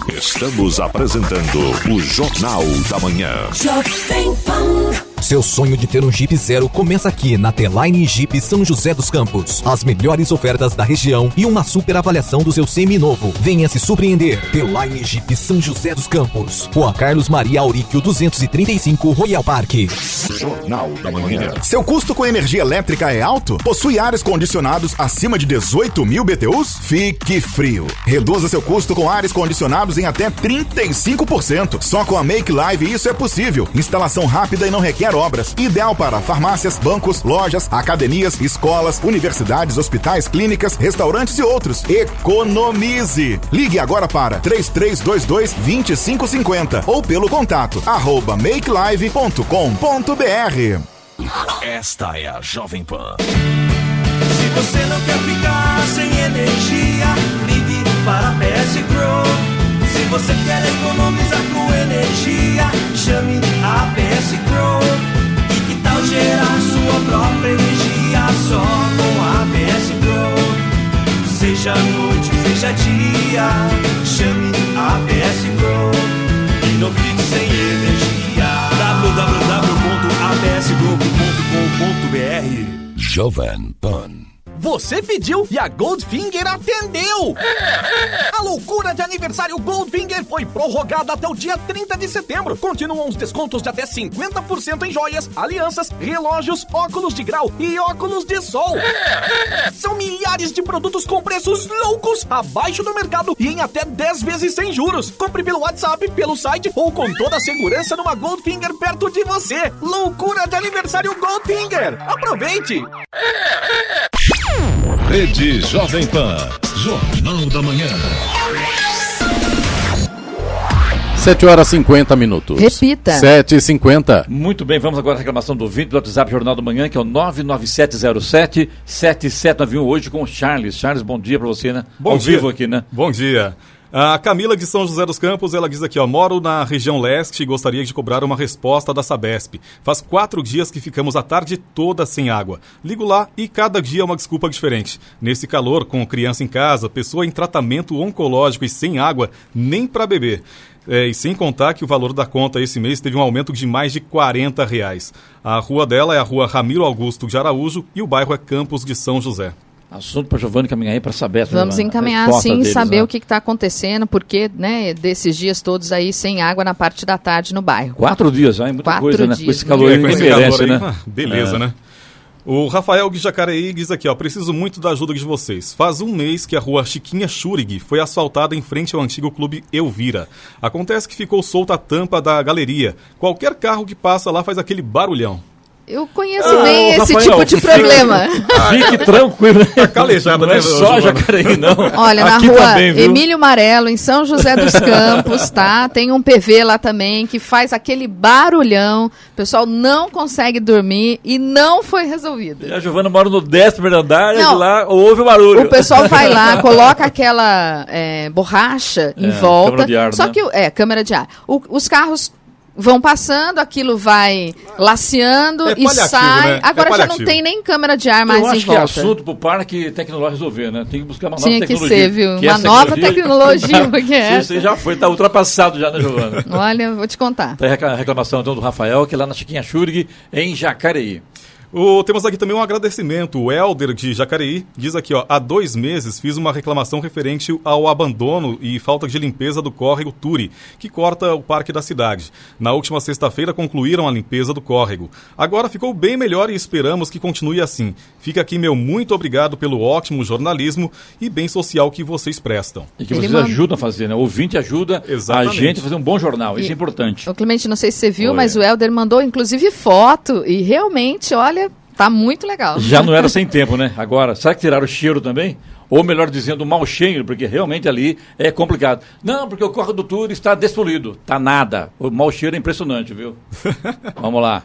Estamos apresentando o Jornal da Manhã. Seu sonho de ter um Jeep Zero começa aqui na T-Line Jeep São José dos Campos. As melhores ofertas da região e uma super avaliação do seu seminovo. Venha se surpreender. T-Line Jeep São José dos Campos. Rua Carlos Maria Auríquio, 235, Royal Park. Jornal da Manhã. Seu custo com energia elétrica é alto? Possui ares condicionados acima de 18 mil BTUs? Fique frio. Reduza seu custo com ares condicionados em até 35%. Só com a Make Live isso é possível. Instalação rápida e não requer obras. Ideal para farmácias, bancos, lojas, academias, escolas, universidades, hospitais, clínicas, restaurantes e outros. Economize! Ligue agora para 3322-2550 ou pelo contato @makelive.com.br. Esta é a Jovem Pan. Se você não quer ficar sem energia, ligue para a PS Grow. Se você quer economizar com energia, chame a PS Grow. E que tal gerar sua própria energia só com a PS Grow? Seja noite, seja dia, chame a PS Grow e não fique sem energia. www.apsgrow.com.br. Jovem Pan. Você pediu e a Goldfinger atendeu! A loucura de aniversário Goldfinger foi prorrogada até o dia 30 de setembro. Continuam os descontos de até 50% em joias, alianças, relógios, óculos de grau e óculos de sol. São milhares de produtos com preços loucos, abaixo do mercado e em até 10 vezes sem juros. Compre pelo WhatsApp, pelo site ou com toda a segurança numa Goldfinger perto de você. Loucura de aniversário Goldfinger! Aproveite! Rede Jovem Pan. Jornal da Manhã. 7h50. Repita. 7h50. Muito bem, vamos agora à reclamação do ouvinte do WhatsApp Jornal da Manhã, que é o 99707-7791, hoje com o Charles. Charles, bom dia pra você, né? Bom Ao dia. vivo aqui, né? Bom dia. A Camila de São José dos Campos, ela diz aqui, moro na região leste e gostaria de cobrar uma resposta da Sabesp. Faz 4 dias que ficamos a tarde toda sem água. Ligo lá e cada dia é uma desculpa diferente. Nesse calor, com criança em casa, pessoa em tratamento oncológico e sem água, nem para beber. E sem contar que o valor da conta esse mês teve um aumento de mais de R$40. A rua dela é a rua Ramiro Augusto de Araújo e o bairro é Campos de São José. Assunto para Giovanni caminhar aí para saber. Vamos encaminhar, sim, saber o que está acontecendo, porque, né, desses dias todos aí sem água na parte da tarde no bairro. 4 dias, já é muita 4 coisa, né? dias, Com esse calor aí, com esse merece, calor aí, né? Beleza, né? O Rafael de Jacareí diz aqui, preciso muito da ajuda de vocês. Faz um mês que a rua Chiquinha Schurig foi asfaltada em frente ao antigo clube Elvira. Acontece que ficou solta a tampa da galeria. Qualquer carro que passa lá faz aquele barulhão. Eu conheço bem esse Rafael, tipo de problema. Fique tranquilo. Tá calejado, não né? é só Jacareí, não. Olha, aqui na rua também, viu? Emílio Marelo, em São José dos Campos, tá? Tem um PV lá também que faz aquele barulhão. O pessoal não consegue dormir e não foi resolvido. E a Giovana mora no 10º andar Não. e lá ouve o barulho. O pessoal vai lá, coloca aquela borracha em volta. câmara de ar, só né? que câmara de ar. Os carros vão passando, aquilo vai laceando e sai. né? Agora já não paliativo. tem nem câmara de ar mais Eu em acho que é volta. assunto pro parque tecnológico resolver, né? Tem que buscar uma nova Tinha que tecnologia. ser, viu? Que Uma essa nova tecnologia, porque é Você já foi, tá ultrapassado já, né, Giovana? Olha, eu vou te contar. Tá aí a reclamação então do Rafael, que é lá na Chiquinha Schurig, em Jacareí. Temos aqui também um agradecimento. O Helder de Jacareí diz aqui, há 2 meses fiz uma reclamação referente ao abandono e falta de limpeza do córrego Turi, que corta o parque da cidade. Na última sexta-feira concluíram a limpeza do córrego. Agora ficou bem melhor e esperamos que continue assim. Fica aqui meu muito obrigado pelo ótimo jornalismo e bem social que vocês prestam. E que vocês ajudam a fazer, né? O ouvinte ajuda Exatamente. a gente a fazer um bom jornal. Isso é importante. O Clemente, não sei se você viu, Oi. mas o Helder mandou inclusive foto e realmente, olha, tá muito legal. Já não era sem tempo, né? Agora, será que tiraram o cheiro também? Ou melhor dizendo, o mau cheiro, porque realmente ali é complicado. Não, porque o córrego do Turi está despoluído. Tá nada. O mau cheiro é impressionante, viu? Vamos lá.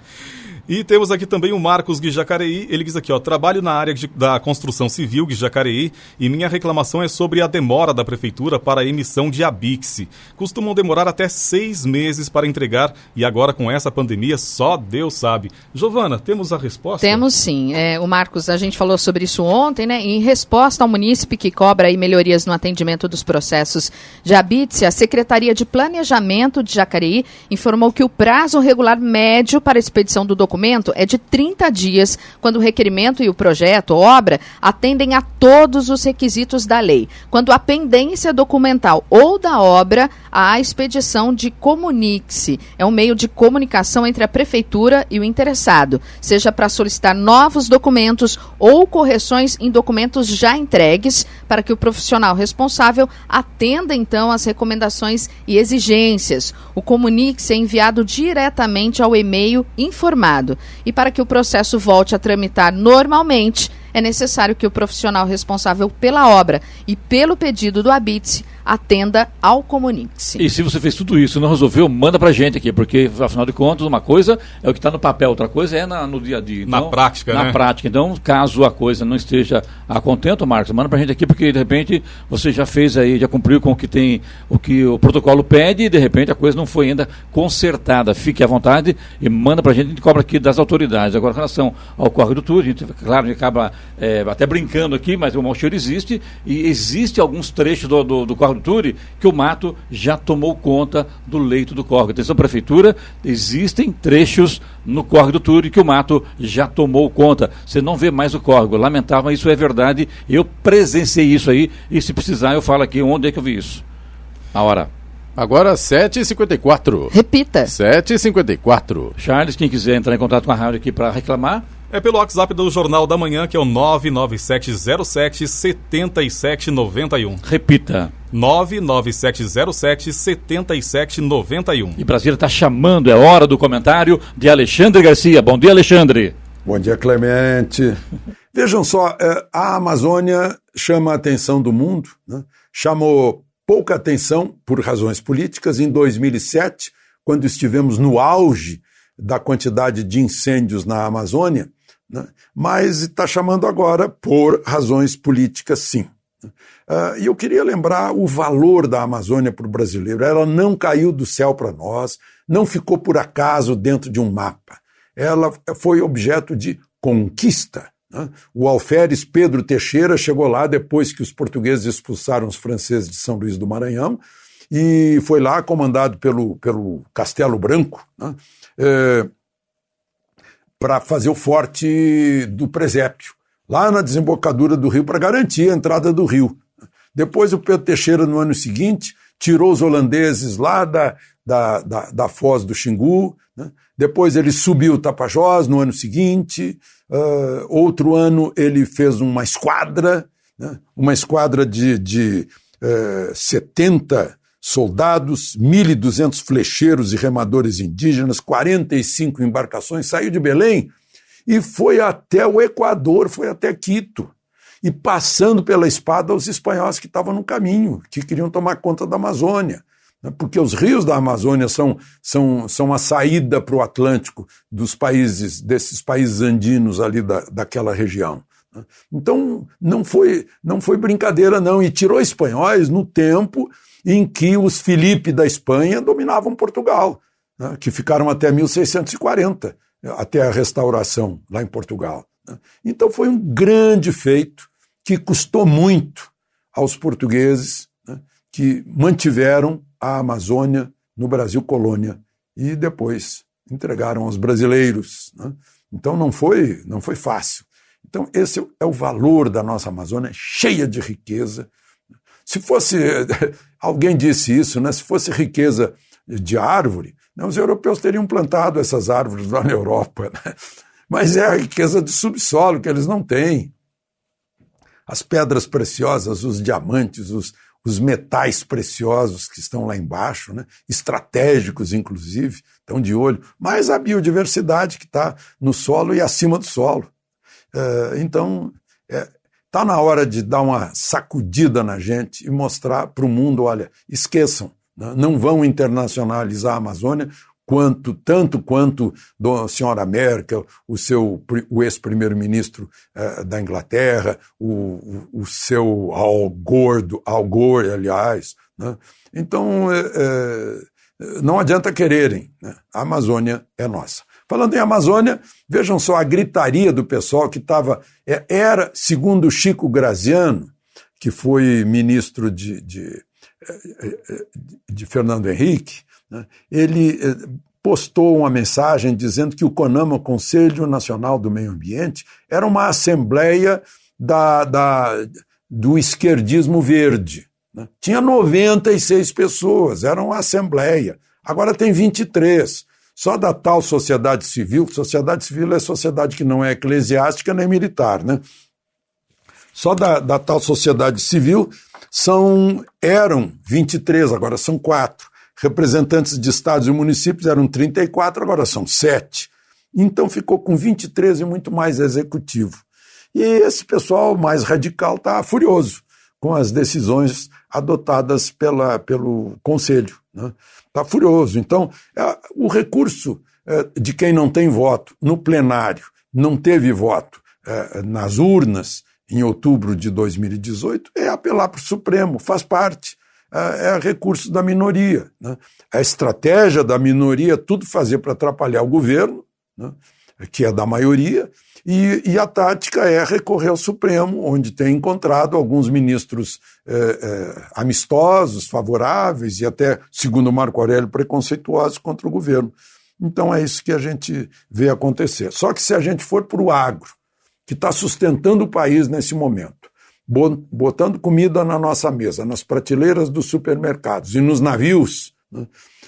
E temos aqui também o Marcos de Jacareí. Ele diz aqui, trabalho na área da construção civil de Jacareí e minha reclamação é sobre a demora da prefeitura para a emissão de ABIX. Costumam demorar até 6 meses para entregar e agora com essa pandemia só Deus sabe. Giovana, temos a resposta? Temos sim. O Marcos, a gente falou sobre isso ontem, né? Em resposta ao munícipe que cobra aí melhorias no atendimento dos processos de ABIX, a Secretaria de Planejamento de Jacareí informou que o prazo regular médio para a expedição do documento é de 30 dias, quando o requerimento e o projeto, obra, atendem a todos os requisitos da lei. Quando a pendência documental ou da obra, a expedição de Comunique-se. É um meio de comunicação entre a prefeitura e o interessado, seja para solicitar novos documentos ou correções em documentos já entregues, para que o profissional responsável atenda, então, às recomendações e exigências. O Comunique-se é enviado diretamente ao e-mail informado. informado. E para que o processo volte a tramitar normalmente, é necessário que o profissional responsável pela obra e pelo pedido do habite atenda ao comunique-se. E se você fez tudo isso e não resolveu, manda pra gente aqui, porque afinal de contas, uma coisa é o que está no papel, outra coisa é no dia a dia. Então, na prática, né? Na prática. Então, caso a coisa não esteja a contento, Marcos, manda pra gente aqui, porque de repente você já fez aí, já cumpriu com o que o protocolo pede e de repente a coisa não foi ainda consertada. Fique à vontade e manda pra gente cobra aqui das autoridades. Agora, em relação ao Córrego do Turí, a gente, claro, a gente acaba até brincando aqui, mas o mau cheiro existe e existe alguns trechos do Córrego do Turí que o mato já tomou conta do leito do córrego. Atenção, prefeitura, existem trechos no Córrego do Turí que o mato já tomou conta. Você não vê mais o córrego. Lamentável, mas isso é verdade. Eu presenciei isso aí e se precisar eu falo aqui onde é que eu vi isso. A hora. Agora 7h54. Repita. 7h54. Charles, quem quiser entrar em contato com a rádio aqui para reclamar, é pelo WhatsApp do Jornal da Manhã, que é o 99707-7791. Repita. 99707-7791. E Brasília está chamando, é hora do comentário de Alexandre Garcia. Bom dia, Alexandre. Bom dia, Clemente. Vejam só, a Amazônia chama a atenção do mundo, né? Chamou pouca atenção por razões políticas em 2007, quando estivemos no auge da quantidade de incêndios na Amazônia, né? Mas está chamando agora por razões políticas, sim. E eu queria lembrar o valor da Amazônia para o brasileiro. Ela não caiu do céu para nós, não ficou por acaso dentro de um mapa. Ela foi objeto de conquista, né? O alferes Pedro Teixeira chegou lá depois que os portugueses expulsaram os franceses de São Luís do Maranhão e foi lá comandado pelo Castelo Branco, né? Para fazer o forte do Presépio, lá na desembocadura do rio, para garantir a entrada do rio. Depois o Pedro Teixeira, no ano seguinte, tirou os holandeses lá da foz do Xingu, né? Depois ele subiu o Tapajós no ano seguinte, outro ano ele fez uma esquadra, né? Uma esquadra de 70 soldados, 1.200 flecheiros e remadores indígenas, 45 embarcações, saiu de Belém e foi até o Equador, foi até Quito, e passando pela espada os espanhóis que estavam no caminho, que queriam tomar conta da Amazônia, né? Porque os rios da Amazônia são a saída para o Atlântico desses países andinos ali daquela região. Então não foi brincadeira não, e tirou espanhóis no tempo em que os Filipe da Espanha dominavam Portugal, né, que ficaram até 1640, até a restauração lá em Portugal, né. Então foi um grande feito que custou muito aos portugueses, né, que mantiveram a Amazônia no Brasil colônia e depois entregaram aos brasileiros, né. Então não foi fácil. Então esse é o valor da nossa Amazônia, cheia de riqueza. Se fosse, alguém disse isso, né? Se fosse riqueza de árvore, né, os europeus teriam plantado essas árvores lá na Europa, né? Mas é a riqueza de subsolo que eles não têm. As pedras preciosas, os diamantes, os metais preciosos que estão lá embaixo, né? Estratégicos inclusive, estão de olho, mas a biodiversidade que está no solo e acima do solo. Então, está na hora de dar uma sacudida na gente e mostrar para o mundo, olha, esqueçam, né? Não vão internacionalizar a Amazônia tanto quanto a senhora Merkel, o ex-primeiro-ministro da Inglaterra, o seu Al Gore, aliás, né? Então, não adianta quererem, né? A Amazônia é nossa. Falando em Amazônia, vejam só a gritaria do pessoal que era, segundo Chico Graziano, que foi ministro de Fernando Henrique, né? Ele postou uma mensagem dizendo que o CONAMA, o Conselho Nacional do Meio Ambiente, era uma assembleia do esquerdismo verde, né? Tinha 96 pessoas, era uma assembleia, agora tem 23. Só da tal sociedade civil é sociedade que não é eclesiástica nem militar, né? Só da tal sociedade civil eram 23, agora são 4. Representantes de estados e municípios eram 34, agora são 7. Então ficou com 23 e muito mais executivo. E esse pessoal mais radical está furioso com as decisões adotadas pelo Conselho. Está furioso. Então, o recurso de quem não tem voto no plenário, não teve voto nas urnas em outubro de 2018, é apelar para o Supremo, faz parte. É recurso da minoria. A estratégia da minoria é tudo fazer para atrapalhar o governo, que é da maioria, e a tática é recorrer ao Supremo, onde tem encontrado alguns ministros amistosos, favoráveis e até, segundo Marco Aurélio, preconceituosos contra o governo. Então é isso que a gente vê acontecer. Só que se a gente for para o agro, que está sustentando o país nesse momento, botando comida na nossa mesa, nas prateleiras dos supermercados e nos navios,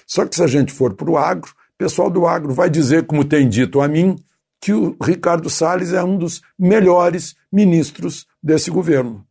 só que se a gente for para o agro, o pessoal do agro vai dizer, como tem dito a mim, que o Ricardo Salles é um dos melhores ministros desse governo.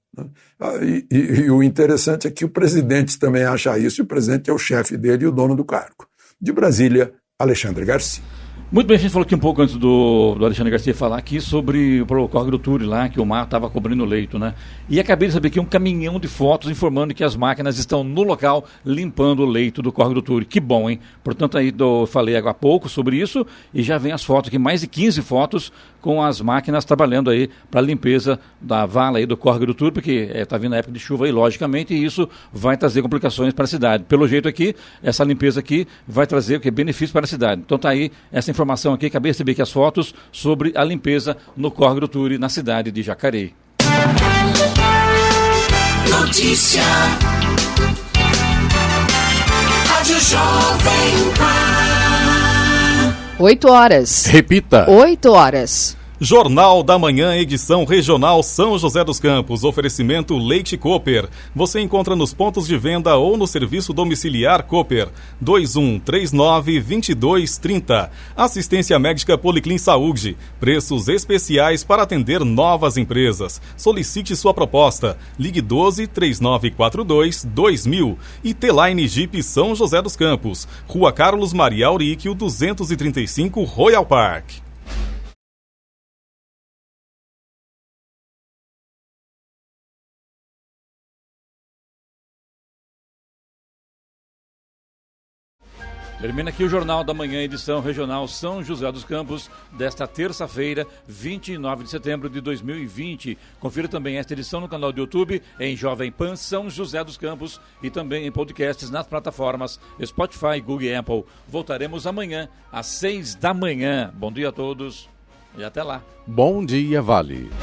E o interessante é que o presidente também acha isso, e o presidente é o chefe dele e o dono do cargo. De Brasília, Alexandre Garcia. Muito bem, a gente falou aqui um pouco antes do Alexandre Garcia falar aqui sobre o Córrego do Turi lá, que o mar estava cobrindo o leito, né? E acabei de saber aqui um caminhão de fotos informando que as máquinas estão no local limpando o leito do Córrego do Turi. Que bom, hein? Portanto, aí eu falei agora há pouco sobre isso e já vem as fotos aqui, mais de 15 fotos com as máquinas trabalhando aí para a limpeza da vala aí do Córrego do Turi, porque está vindo a época de chuva aí, logicamente, e isso vai trazer complicações para a cidade. Pelo jeito aqui, essa limpeza aqui vai trazer o que? Benefício para a cidade. Então tá aí essa informação aqui, acabei de receber aqui as fotos sobre a limpeza no Córrego do Turi, na cidade de Jacareí. Notícia. Rádio Jovem Pan. 8 horas. Repita. 8 horas. Jornal da Manhã, edição regional São José dos Campos. Oferecimento Leite Cooper. Você encontra nos pontos de venda ou no serviço domiciliar Cooper. 2139-2230. Assistência médica Policlin Saúde. Preços especiais para atender novas empresas. Solicite sua proposta. Ligue 12-3942-2000. E T-Line Jeep São José dos Campos. Rua Carlos Maria Auríquio, 235, Royal Park. Termina aqui o Jornal da Manhã, edição regional São José dos Campos, desta terça-feira, 29 de setembro de 2020. Confira também esta edição no canal do YouTube, em Jovem Pan São José dos Campos e também em podcasts nas plataformas Spotify, Google e Apple. Voltaremos amanhã, às 6 da manhã. Bom dia a todos e até lá. Bom dia, Vale.